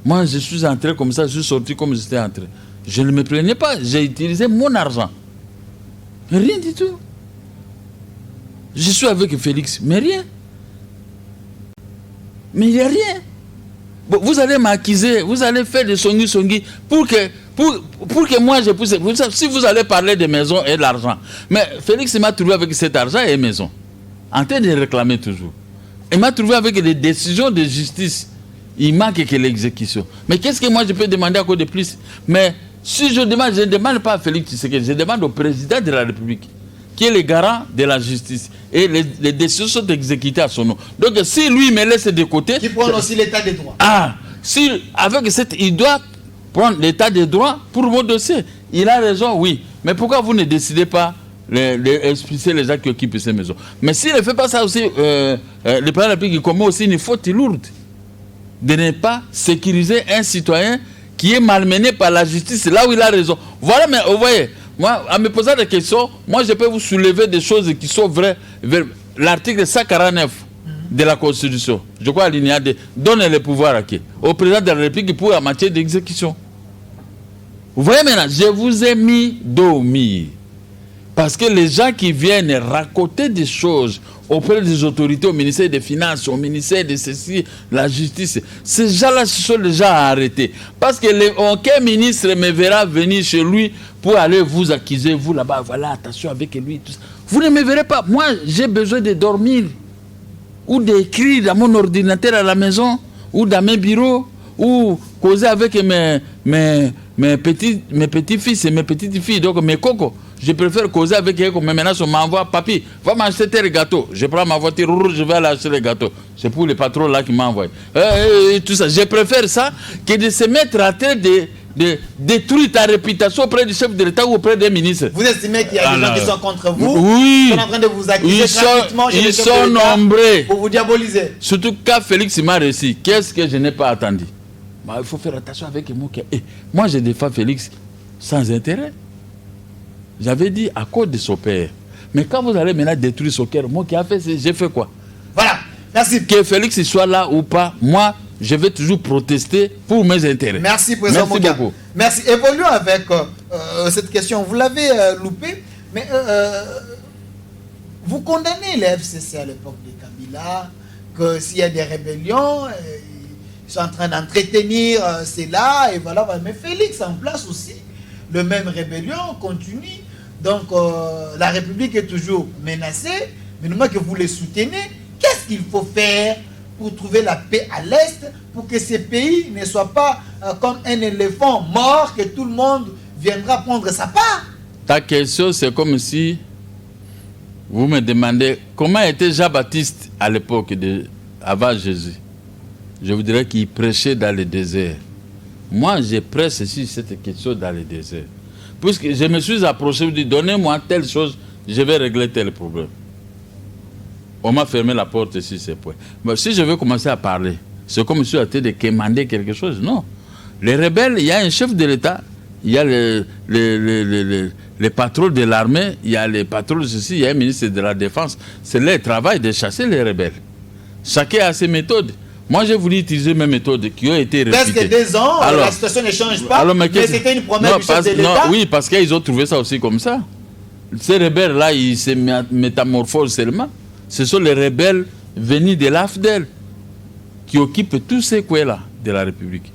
Moi, je suis entré comme ça, je suis sorti comme j'étais entré. Je ne me plaignais pas, j'ai utilisé mon argent. Rien du tout. Je suis avec Félix, mais rien. Mais il n'y a rien. Bon, vous allez m'accuser, vous allez faire des songi pour que moi je puisse. Si vous allez parler de maison et de l'argent. Mais Félix m'a trouvé avec cet argent et maison. En train de réclamer toujours. Il m'a trouvé avec des décisions de justice. Il manque que l'exécution. Mais qu'est-ce que moi je peux demander encore de plus? Mais si je ne demande pas à Félix Tshisekedi, je demande au président de la République, qui est le garant de la justice. Et les décisions sont exécutées à son nom. Donc si lui me laisse de côté... Qui prend aussi l'état des droits. Il doit prendre l'état des droits pour mon dossier. Il a raison, oui. Mais pourquoi vous ne décidez pas d'expulser les gens qui occupent ces maisons? Mais s'il ne fait pas ça aussi, le président de la République commet aussi une faute lourde de ne pas sécuriser un citoyen qui est malmené par la justice là où il a raison. Voilà, mais vous voyez, moi, en me posant des questions, moi je peux vous soulever des choses qui sont vraies. L'article 149 de la Constitution, je crois, l'alinéa 2, donne le pouvoir à qui? Au président de la République pour la matière d'exécution. Vous voyez maintenant, je vous ai mis dormir. Parce que les gens qui viennent raconter des choses auprès des autorités, au ministère des Finances, au ministère de ceci, la justice, ces gens-là, ce sont les gens à arrêter. Parce que aucun ministre me verra venir chez lui pour aller vous accuser, vous là-bas, voilà, attention avec lui. Tout ça. Vous ne me verrez pas. Moi, j'ai besoin de dormir ou d'écrire dans mon ordinateur à la maison ou dans mes bureaux ou causer avec mes petits-fils et mes petites-filles, donc mes cocos. Je préfère causer avec eux, mais maintenant on m'envoie, papy, va m'acheter tes gâteaux. Je prends ma voiture, je vais aller acheter les gâteaux. C'est pour les patrons là qui m'envoient. Tout ça. Je préfère ça que de se mettre à terre de détruire ta réputation auprès du chef de l'État ou auprès des ministres. Vous estimez qu'il y a des gens qui sont contre vous? Oui. Qui sont en train de vous accuser gratuitement chez ils sont nombreux. Pour vous diaboliser. Surtout quand Félix m'a réussi. Qu'est-ce que je n'ai pas attendu? Bah, il faut faire attention avec moi. Moi, je défends Félix sans intérêt. J'avais dit à cause de son père. Mais quand vous allez maintenant détruire son cœur, moi qui a fait, j'ai fait quoi? Voilà, merci. Que Félix soit là ou pas, moi, je vais toujours protester pour mes intérêts. Merci, Président Moga. Beaucoup. Merci. Évoluons avec cette question. Vous l'avez loupé, mais vous condamnez les FCC à l'époque de Kabila, que s'il y a des rébellions, ils sont en train d'entretenir cela, et voilà. Mais Félix en place aussi, le même rébellion continue. Donc la République est toujours menacée, mais nous que vous les soutenez, qu'est-ce qu'il faut faire pour trouver la paix à l'Est, pour que ces pays ne soient pas comme un éléphant mort, que tout le monde viendra prendre sa part? Ta question, c'est comme si vous me demandez comment était Jean-Baptiste à l'époque, avant Jésus. Je vous dirais qu'il prêchait dans le désert. Moi, je prêche sur cette question dans le désert. Puisque je me suis approché, je me dis, donnez-moi telle chose, je vais régler tel problème. On m'a fermé la porte sur ces points. Mais si je veux commencer à parler, c'est comme si on était de commander quelque chose. Non. Les rebelles, il y a un chef de l'État, il y a les patrons de l'armée, il y a les patrons de ceci, il y a un ministre de la Défense. C'est leur travail de chasser les rebelles. Chacun a ses méthodes. Moi, j'ai voulu utiliser mes méthodes qui ont été réfutées. Presque 2 ans, alors, la situation ne change pas, mais c'était une promesse du chef de l'État. Oui, parce qu'ils ont trouvé ça aussi comme ça. Ces rebelles-là, ils se métamorphosent seulement. Ce sont les rebelles venus de l'AFDEL qui occupent tous ces coins-là de la République.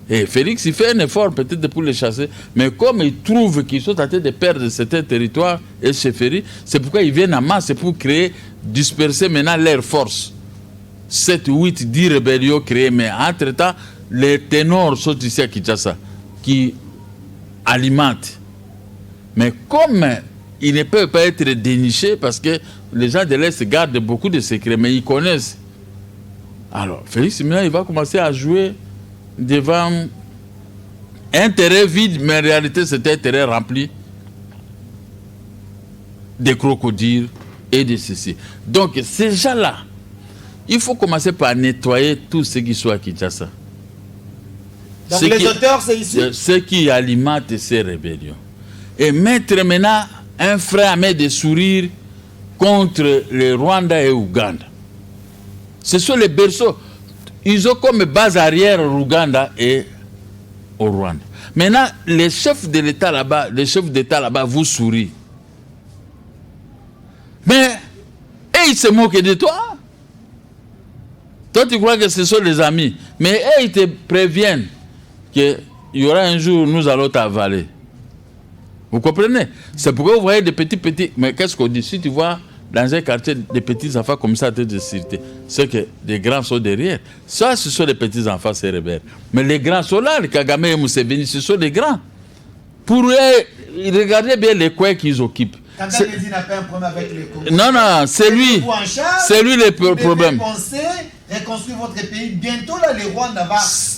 Et Félix, il fait un effort peut-être pour les chasser, mais comme il trouve qu'ils sont en train de perdre certains territoires et chefferies, c'est pourquoi ils viennent en masse pour créer, disperser maintenant leurs forces. 7, 8, 10 rébellions créées, mais entre-temps, les ténors sont ici à Kinshasa, qui alimentent. Mais comme ils ne peuvent pas être dénichés, parce que les gens de l'Est gardent beaucoup de secrets, mais ils connaissent. Alors, Félix, maintenant, il va commencer à jouer devant un terrain vide, mais en réalité, c'est un terrain rempli de crocodiles et de ceci. Donc, ces gens-là, il faut commencer par nettoyer tout ce qui soit à Kinshasa. Donc, les auteurs, c'est ici? Ceux qui alimentent ces rébellions. Et mettre maintenant un frein à mettre des sourires contre le Rwanda et Ouganda. Ce sont les berceaux. Ils ont comme base arrière au Ouganda et au Rwanda. Maintenant, les chefs de l'État là-bas, vous sourient. Mais, ils se moquent de toi. Toi, tu crois que ce sont les amis. Mais ils te préviennent qu'il y aura un jour où nous allons t'avaler. Vous comprenez? C'est pourquoi vous voyez des petits... Mais qu'est-ce qu'on dit? Si tu vois dans un quartier des petits enfants comme ça, de sécurité, c'est que les grands sont derrière. Ça, ce sont les petits enfants, c'est rebelles. Mais les grands sont là, les Kagame et Museveni, ce sont les grands. Pour eux, regardez bien les coins qu'ils occupent. Kagame n'a pas un problème avec les Congolais. Non, c'est lui. C'est lui le problème. Vous pensez reconstruire votre pays. Bientôt, là, le Rwanda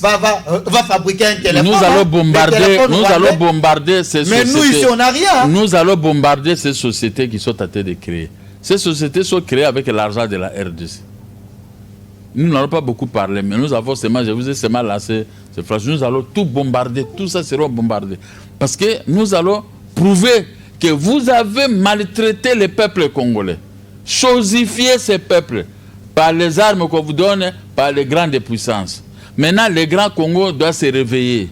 va fabriquer un téléphone. Nous allons bombarder ces sociétés. Mais nous, ici, on n'a rien. Nous allons bombarder ces sociétés qui sont en train de créer. Ces sociétés sont créées avec l'argent de la RDC. Nous n'allons pas beaucoup parler, mais nous avons seulement, je vous ai seulement lancé cette phrase, nous allons tout bombarder, tout ça sera bombardé. Parce que nous allons prouver que vous avez maltraité les peuples congolais. Chosifié ces peuples par les armes qu'on vous donne, par les grandes puissances. Maintenant, le grand Congo doit se réveiller.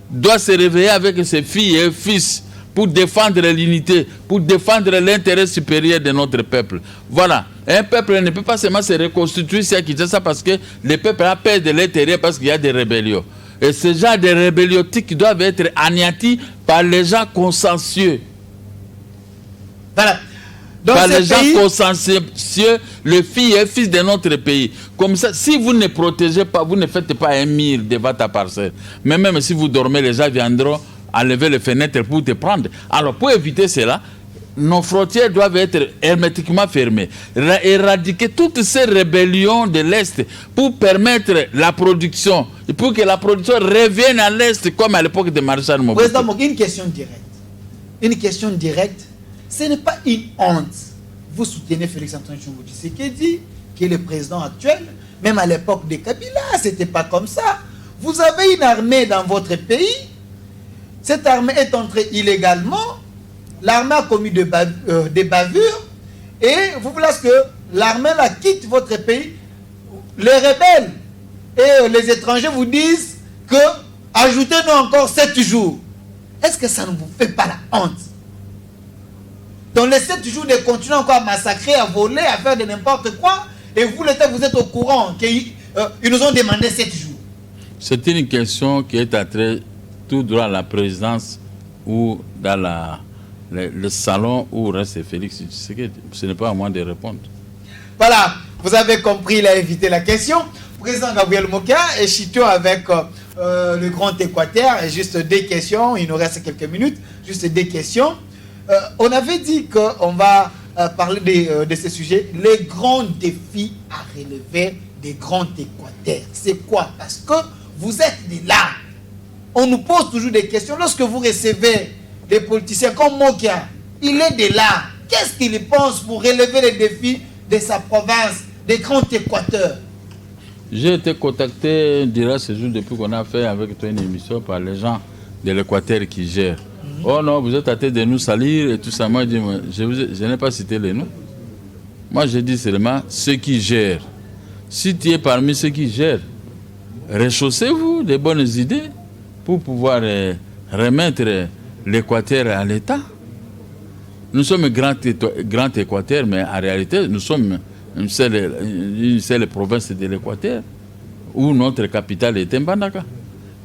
Doit se réveiller avec ses filles et fils pour défendre l'unité, pour défendre l'intérêt supérieur de notre peuple. Voilà. Un peuple ne peut pas seulement se reconstituer si à Kinshasa parce que le peuple a peur de l'intérieur parce qu'il y a des rébellions. Et ces gens de rébelliotiques doivent être anéantis par les gens consensueux. Voilà. Par les gens consensueux, les filles et fils de notre pays. Comme ça, si vous ne protégez pas, vous ne faites pas un mur devant ta parcelle. Mais même si vous dormez, les gens viendront à lever les fenêtres pour te prendre. Alors, pour éviter cela, nos frontières doivent être hermétiquement fermées. Éradiquer toutes ces rébellions de l'Est pour permettre la production, pour que la production revienne à l'Est comme à l'époque de Marshal Mobutu. Président Mogi, une question directe. Une question directe. Ce n'est pas une honte. Vous soutenez Félix-Antoine Tshisekedi, qui est le président actuel. Même à l'époque de Kabila, ce n'était pas comme ça. Vous avez une armée dans votre pays. Cette armée est entrée illégalement. L'armée a commis des bavures. Et vous voulez que l'armée quitte votre pays. Les rebelles et les étrangers vous disent que ajoutez-nous encore 7 jours. Est-ce que ça ne vous fait pas la honte? Dans les 7 jours, de continuer encore à massacrer, à voler, à faire de n'importe quoi, et vous, l'État, vous êtes au courant qu'ils nous ont demandé 7 jours. C'est une question qui est attirée tout droit à la présidence ou dans le salon où reste Félix Tshisekedi. Ce n'est pas à moi de répondre. Voilà, vous avez compris, il a évité la question. Président Gabriel Mokia et Chito avec le Grand Équateur. Et juste 2 questions, il nous reste quelques minutes. Juste 2 questions. On avait dit qu'on va parler de ce sujet. Les grands défis à relever des Grands Équateurs. C'est quoi? Parce que vous êtes là. On nous pose toujours des questions. Lorsque vous recevez des politiciens comme Mokia, il est de là. Qu'est-ce qu'il pense pour relever les défis de sa province, des Grands Équateurs? J'ai été contacté durant ce jour depuis qu'on a fait avec toi une émission par les gens de l'Équateur qui gèrent. Oh non, vous êtes à tête de nous salir et tout ça. Moi, je n'ai pas cité les noms. Moi, je dis seulement ceux qui gèrent. Si tu es parmi ceux qui gèrent, rechaussez-vous des bonnes idées pour pouvoir remettre l'Équateur à l'État. Nous sommes grand Équateur, mais en réalité, nous sommes une seule province de l'Équateur où notre capitale est Mbandaka.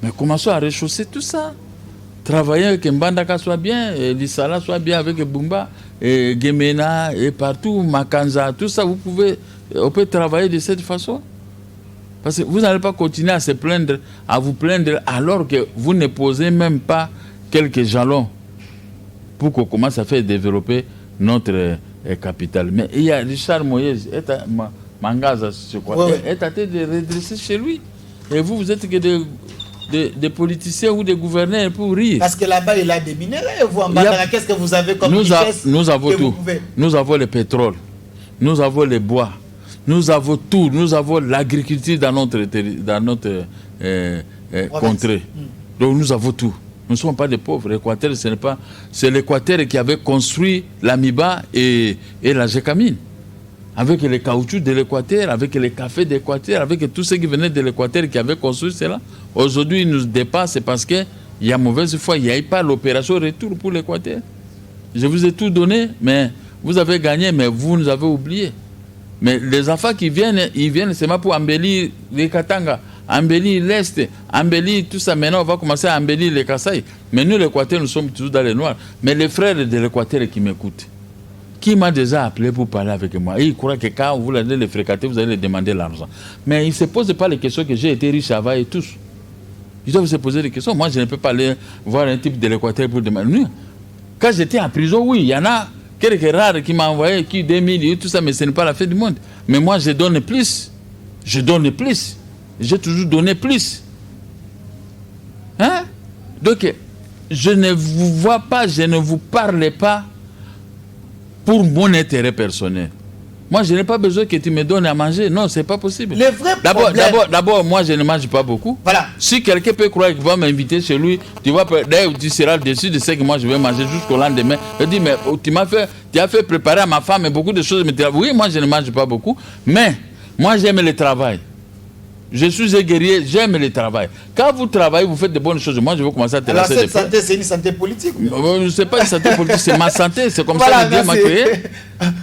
Mais commençons à rechausser tout ça. Travailler que Mbandaka soit bien, et Lissala soit bien avec Bumba, et Gemena, et partout, Makanza, tout ça, on peut travailler de cette façon. Parce que vous n'allez pas continuer à vous plaindre alors que vous ne posez même pas quelques jalons pour qu'on commence à faire développer notre capitale. Mais il y a Richard Moïse, Mangaza, je crois, est à tête de redresser chez lui. Et vous êtes que des politiciens ou des gouverneurs pour rire. Parce que là-bas, il a des minéraux. Vous, en Bandara, qu'est-ce que vous avez comme richesse? Nous avons tout. Nous avons le pétrole. Nous avons les bois. Nous avons tout. Nous avons l'agriculture dans notre contrée. Donc nous avons tout. Nous ne sommes pas des pauvres. L'Équateur, c'est l'Équateur qui avait construit l'Amiba et la Gécamine. Avec les caoutchoucs de l'Équateur, avec les cafés d'Équateur, avec tous ceux qui venaient de l'Équateur qui avaient construit cela. Aujourd'hui, ils nous dépassent parce qu'il y a mauvaise foi. Il n'y a eu pas l'opération retour pour l'Équateur. Je vous ai tout donné, mais vous avez gagné, mais vous nous avez oublié. Mais les enfants qui viennent, ils viennent seulement pour embellir les Katanga, embellir l'Est, embellir tout ça. Maintenant, on va commencer à embellir les Kasaï. Mais nous, l'Équateur, nous sommes toujours dans les noirs. Mais les frères de l'Équateur qui m'écoutent, qui m'a déjà appelé pour parler avec moi. Et il croit que quand vous allez les fréquenter, vous allez les demander l'argent. Mais il ne se pose pas les questions que j'ai été riche avant et tous. Ils doivent se poser des questions. Moi, je ne peux pas aller voir un type de l'Équateur pour demander. Quand j'étais en prison, oui, il y en a quelques rares qui m'ont envoyé, qui 2000 et tout ça, mais ce n'est pas la fin du monde. Mais moi, je donne plus. Je donne plus. J'ai toujours donné plus. Hein? Donc, je ne vous vois pas, je ne vous parle pas pour mon intérêt personnel. Moi, je n'ai pas besoin que tu me donnes à manger. Non, ce n'est pas possible. D'abord, moi, je ne mange pas beaucoup. Voilà. Si quelqu'un peut croire qu'il va m'inviter chez lui, tu seras déçu de ce que moi, je vais manger jusqu'au lendemain. Je dis, mais tu as fait préparer à ma femme beaucoup de choses. Mais oui, moi, je ne mange pas beaucoup. Mais moi, j'aime le travail. Je suis un guerrier, j'aime le travail. Quand vous travaillez, vous faites de bonnes choses. Moi, je vais commencer à te lancer des fleurs. Alors, cette santé, c'est une santé politique? Je ne sais pas une santé politique, c'est ma santé. C'est comme ça que Dieu m'a créé.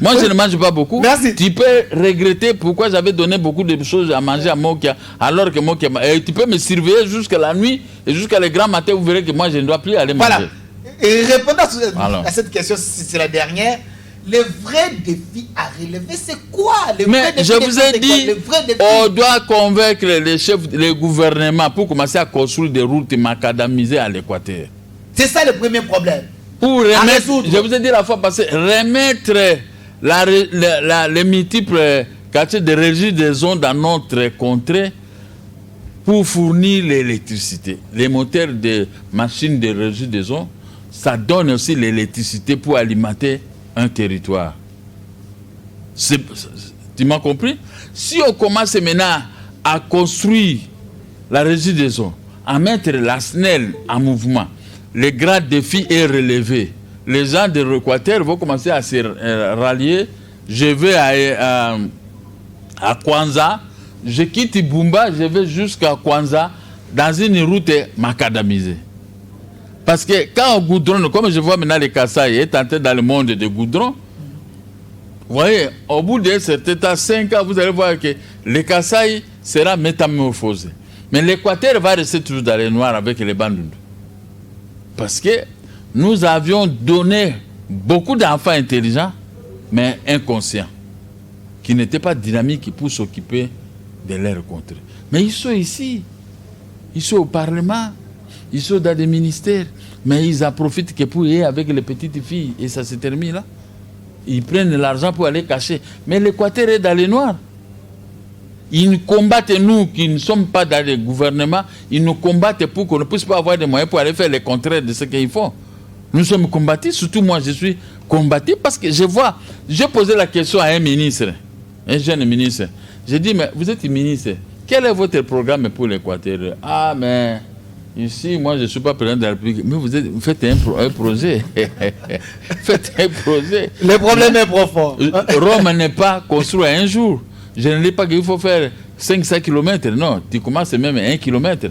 Moi, je ne mange pas beaucoup. Merci. Tu peux regretter pourquoi j'avais donné beaucoup de choses à manger à Mokia, alors que Mokia... Et tu peux me surveiller jusqu'à la nuit et jusqu'à le grand matin, vous verrez que moi, je ne dois plus aller manger. Voilà. Et répondant à cette question, c'est la dernière. Le vrai défi à relever, c'est quoi? Mais je vous ai dit, on doit convaincre les chefs, les gouvernements pour commencer à construire des routes macadamisées à l'Équateur. C'est ça le premier problème. Pour remettre, je vous ai dit la fois passée, remettre les multiples quartiers de régie des zones dans notre contrée pour fournir l'électricité. Les moteurs de machines de régie des zones, ça donne aussi l'électricité pour alimenter un territoire. Tu m'as compris? Si on commence maintenant à construire la régie des zones, à mettre la SNEL en mouvement, le grand défi est relevé. Les gens de l'Équateur vont commencer à se rallier. Je vais à Kwanza, je quitte Bumba, je vais jusqu'à Kwanza dans une route macadamisée. Parce que quand on goudronne, comme je vois maintenant les Kasaï est entré dans le monde de goudron, vous voyez, au bout de cet état, 5 ans, vous allez voir que le Kasaï sera métamorphosé. Mais l'Équateur va rester toujours dans les noirs avec les Bandundu. Parce que nous avions donné beaucoup d'enfants intelligents, mais inconscients, qui n'étaient pas dynamiques pour s'occuper de leur contrée. Mais ils sont ici, ils sont au Parlement, ils sont dans des ministères, mais ils en profitent que pour y aller avec les petites filles, et ça se termine là. Ils prennent l'argent pour aller cacher. Mais l'Équateur est dans les noirs. Ils nous combattent, nous qui ne sommes pas dans le gouvernement, ils nous combattent pour qu'on ne puisse pas avoir des moyens pour aller faire le contraire de ce qu'ils font. Nous sommes combattus, surtout moi je suis combattu parce que je vois, j'ai posé la question à un ministre, un jeune ministre. J'ai dit, mais vous êtes ministre, quel est votre programme pour l'Équateur? Ah, mais ici, moi je ne suis pas président de la République, mais vous faites un projet. Faites un projet. Le problème est profond. Rome n'est pas construit un jour. Je ne dis pas qu'il faut faire 500 km, non, tu commences même 1 km.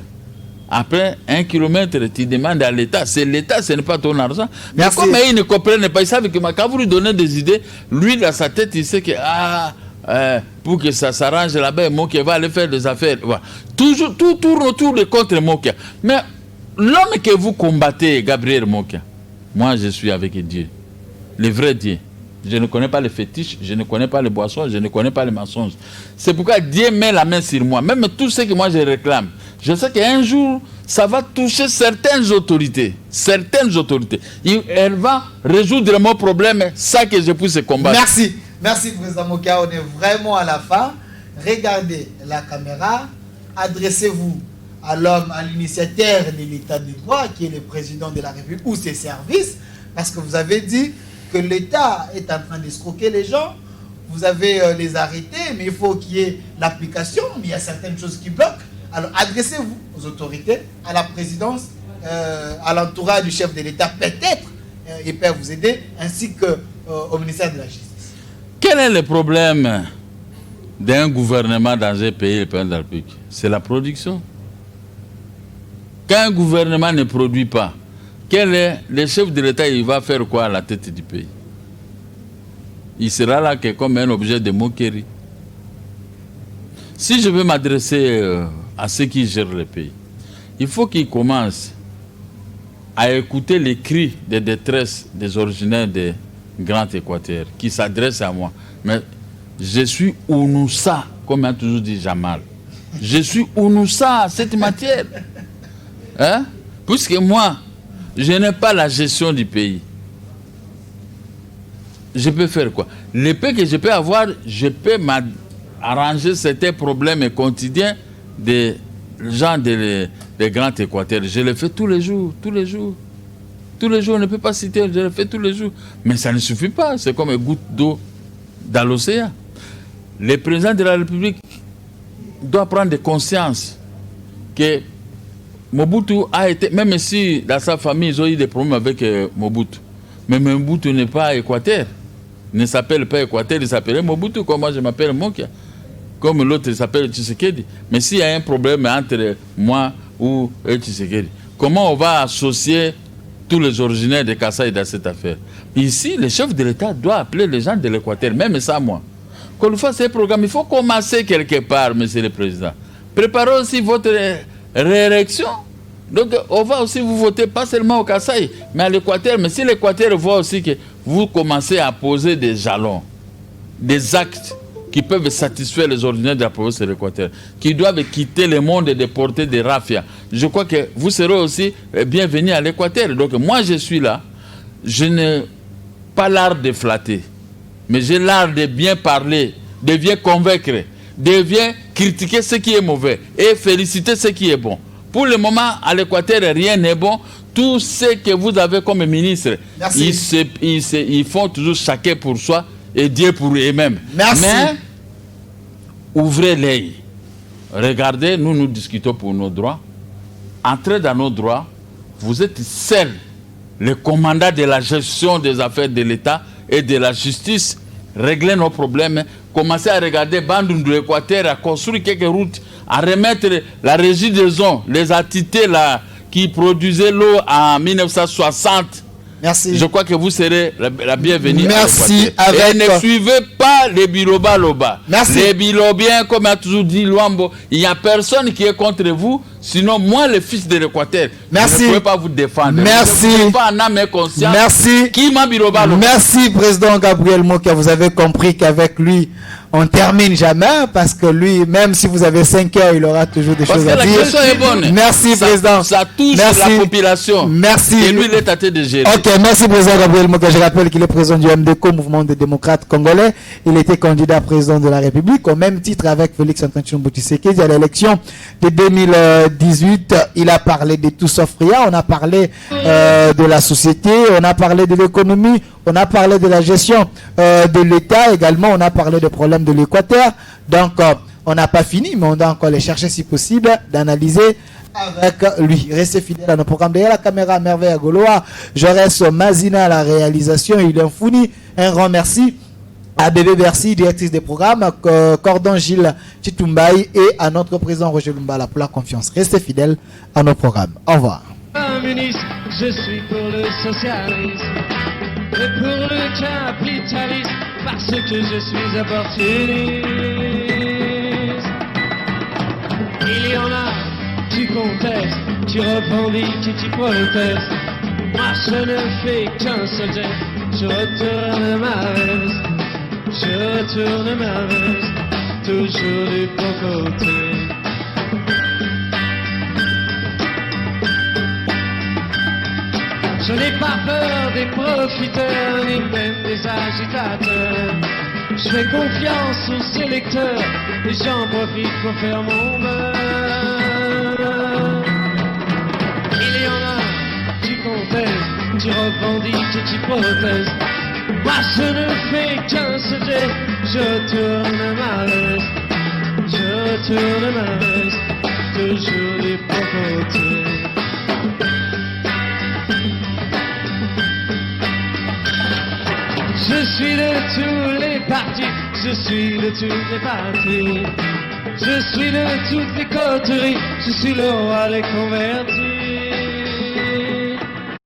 Après 1 km, tu demandes à l'État. C'est l'État, ce n'est pas ton argent. Mais comme ils ne comprennent pas, ils savent que quand vous lui donnez des idées, lui, dans sa tête, il sait que pour que ça s'arrange là-bas, Mokia va aller faire des affaires. Voilà. Toujours, tout tourne autour de contre Mokia. Mais l'homme que vous combattez, Gabriel Mokia, moi, je suis avec Dieu, le vrai Dieu. Je ne connais pas les fétiches, je ne connais pas les boissons, je ne connais pas les mensonges. C'est pourquoi Dieu met la main sur moi. Même tout ce que moi je réclame. Je sais qu'un jour, ça va toucher certaines autorités. Certaines autorités. Elle va résoudre mon problème, ça que je puisse combattre. Merci. Merci, Président Mokia. On est vraiment à la fin. Regardez la caméra. Adressez-vous à l'homme, à l'initiateur de l'État de droit, qui est le président de la République ou ses services. Parce que vous avez dit que l'État est en train d'escroquer les gens, vous avez les arrêtés, mais il faut qu'il y ait l'application, mais il y a certaines choses qui bloquent. Alors adressez-vous aux autorités, à la présidence, à l'entourage du chef de l'État, peut-être, ils peuvent vous aider, ainsi qu'au ministère de la Justice. Quel est le problème d'un gouvernement dans un pays, le pays de la République? C'est la production. Quand un gouvernement ne produit pas, quel est le chef de l'État, il va faire quoi à la tête du pays? Il sera là que comme un objet de moquerie. Si je veux m'adresser à ceux qui gèrent le pays, il faut qu'ils commencent à écouter les cris de détresse des originaires des Grands Équateurs qui s'adressent à moi. Mais je suis Ounoussa, comme a toujours dit Jamal. Je suis Ounoussa à cette matière. Hein? Puisque moi, je n'ai pas la gestion du pays. Je peux faire quoi? Le peu que je peux avoir, je peux arranger certains problèmes quotidiens des gens des Grands Équateurs. Je le fais tous les jours, tous les jours. Tous les jours, on ne peut pas citer, je le fais tous les jours. Mais ça ne suffit pas, c'est comme une goutte d'eau dans l'océan. Le président de la République doit prendre conscience que Mobutu a été, même si dans sa famille, ils ont eu des problèmes avec Mobutu. Mais Mobutu n'est pas Équateur. Il ne s'appelle pas Équateur, il s'appelle Mobutu, comme moi je m'appelle Mokia. Comme l'autre, il s'appelle Tshisekedi. Mais s'il y a un problème entre moi ou Tshisekedi, comment on va associer tous les originaires de Kasaï dans cette affaire? Ici, le chef de l'État doit appeler les gens de l'Équateur, même ça, moi. Quand on fait ces programmes, il faut commencer quelque part, monsieur le Président. Préparez aussi votre réélection. Donc, on va aussi vous voter, pas seulement au Kasaï, mais à l'Équateur. Mais si l'Équateur voit aussi que vous commencez à poser des jalons, des actes qui peuvent satisfaire les originaires de la province de l'Équateur, qui doivent quitter le monde et déporter des rafias, je crois que vous serez aussi bienvenus à l'Équateur. Donc, moi, je suis là. Je n'ai pas l'art de flatter, mais j'ai l'art de bien parler, de bien convaincre, de bien critiquer ce qui est mauvais et féliciter ce qui est bon. Pour le moment, à l'Équateur, rien n'est bon. Tout ce que vous avez comme ministre, ils font toujours chacun pour soi et Dieu pour eux-mêmes. Merci. Mais ouvrez l'œil. Regardez, nous discutons pour nos droits. Entrez dans nos droits. Vous êtes seul, le commandant de la gestion des affaires de l'État et de la justice. Réglez nos problèmes. commencer à regarder Bandundu, l'Équateur, à construire quelques routes, à remettre la régie des eaux, les entités là qui produisaient l'eau en 1960. Merci. Je crois que vous serez la bienvenue. Merci. Et ne suivez pas les biloba-loba. Merci. Les bilobiens, comme a toujours dit Luambo, il n'y a personne qui est contre vous. Sinon, moi, le fils de l'Équateur, merci. Je ne pouvais pas vous défendre. Merci. Je ne pas en âme et conscience. Merci. Qui m'a biloba-loba. Merci, président Gabriel Mokia. Vous avez compris qu'avec lui, on termine jamais parce que lui, même si vous avez 5 heures, il aura toujours des choses à dire. Parce que la question est bonne. Merci, président. Ça touche la population. Merci. Et lui, il est tâté de gérer. Ok, merci, président Gabriel Mokia. Je rappelle qu'il est président du MDCO, Mouvement des démocrates congolais. Il était candidat président de la République au même titre avec Félix Antoine Tshilombo Tshisekedi à l'élection de 2018. Il a parlé de tout sauf rien. On a parlé de la société, on a parlé de l'économie, on a parlé de la gestion de l'État également, on a parlé des problèmes de l'Équateur. Donc, on n'a pas fini, mais on doit encore les chercher si possible, d'analyser avec lui. Restez fidèles à nos programmes. Derrière la caméra, Merveille à Goloa, je reste Mazina à la réalisation. Il est fourni. Un grand merci à Bébé Bercy, directrice des programmes, Cordon Gilles Chitumbaï et à notre président Roger Lumbala pour la confiance. Restez fidèles à nos programmes. Au revoir. Communiste, je suis pour le socialisme et pour le capitalisme parce que je suis opportuniste. Il y en a qui contestent, qui revendiquent et qui protestent. Moi je ne fais qu'un seul geste, je retourne ma veste, je retourne ma veste, toujours du bon côté. Je n'ai pas peur des profiteurs, ni même des agitateurs. Je fais confiance aux électeurs, et j'en profite pour faire mon beurre. Il y en a qui contestent, qui revendiquent et qui protestent. Moi je ne fais qu'un seul geste, je tourne ma veste, je tourne ma veste, toujours du bon côté. Je suis de tous les partis, je suis de toutes les parties, je suis de toutes les coteries, je suis le roi des convertis.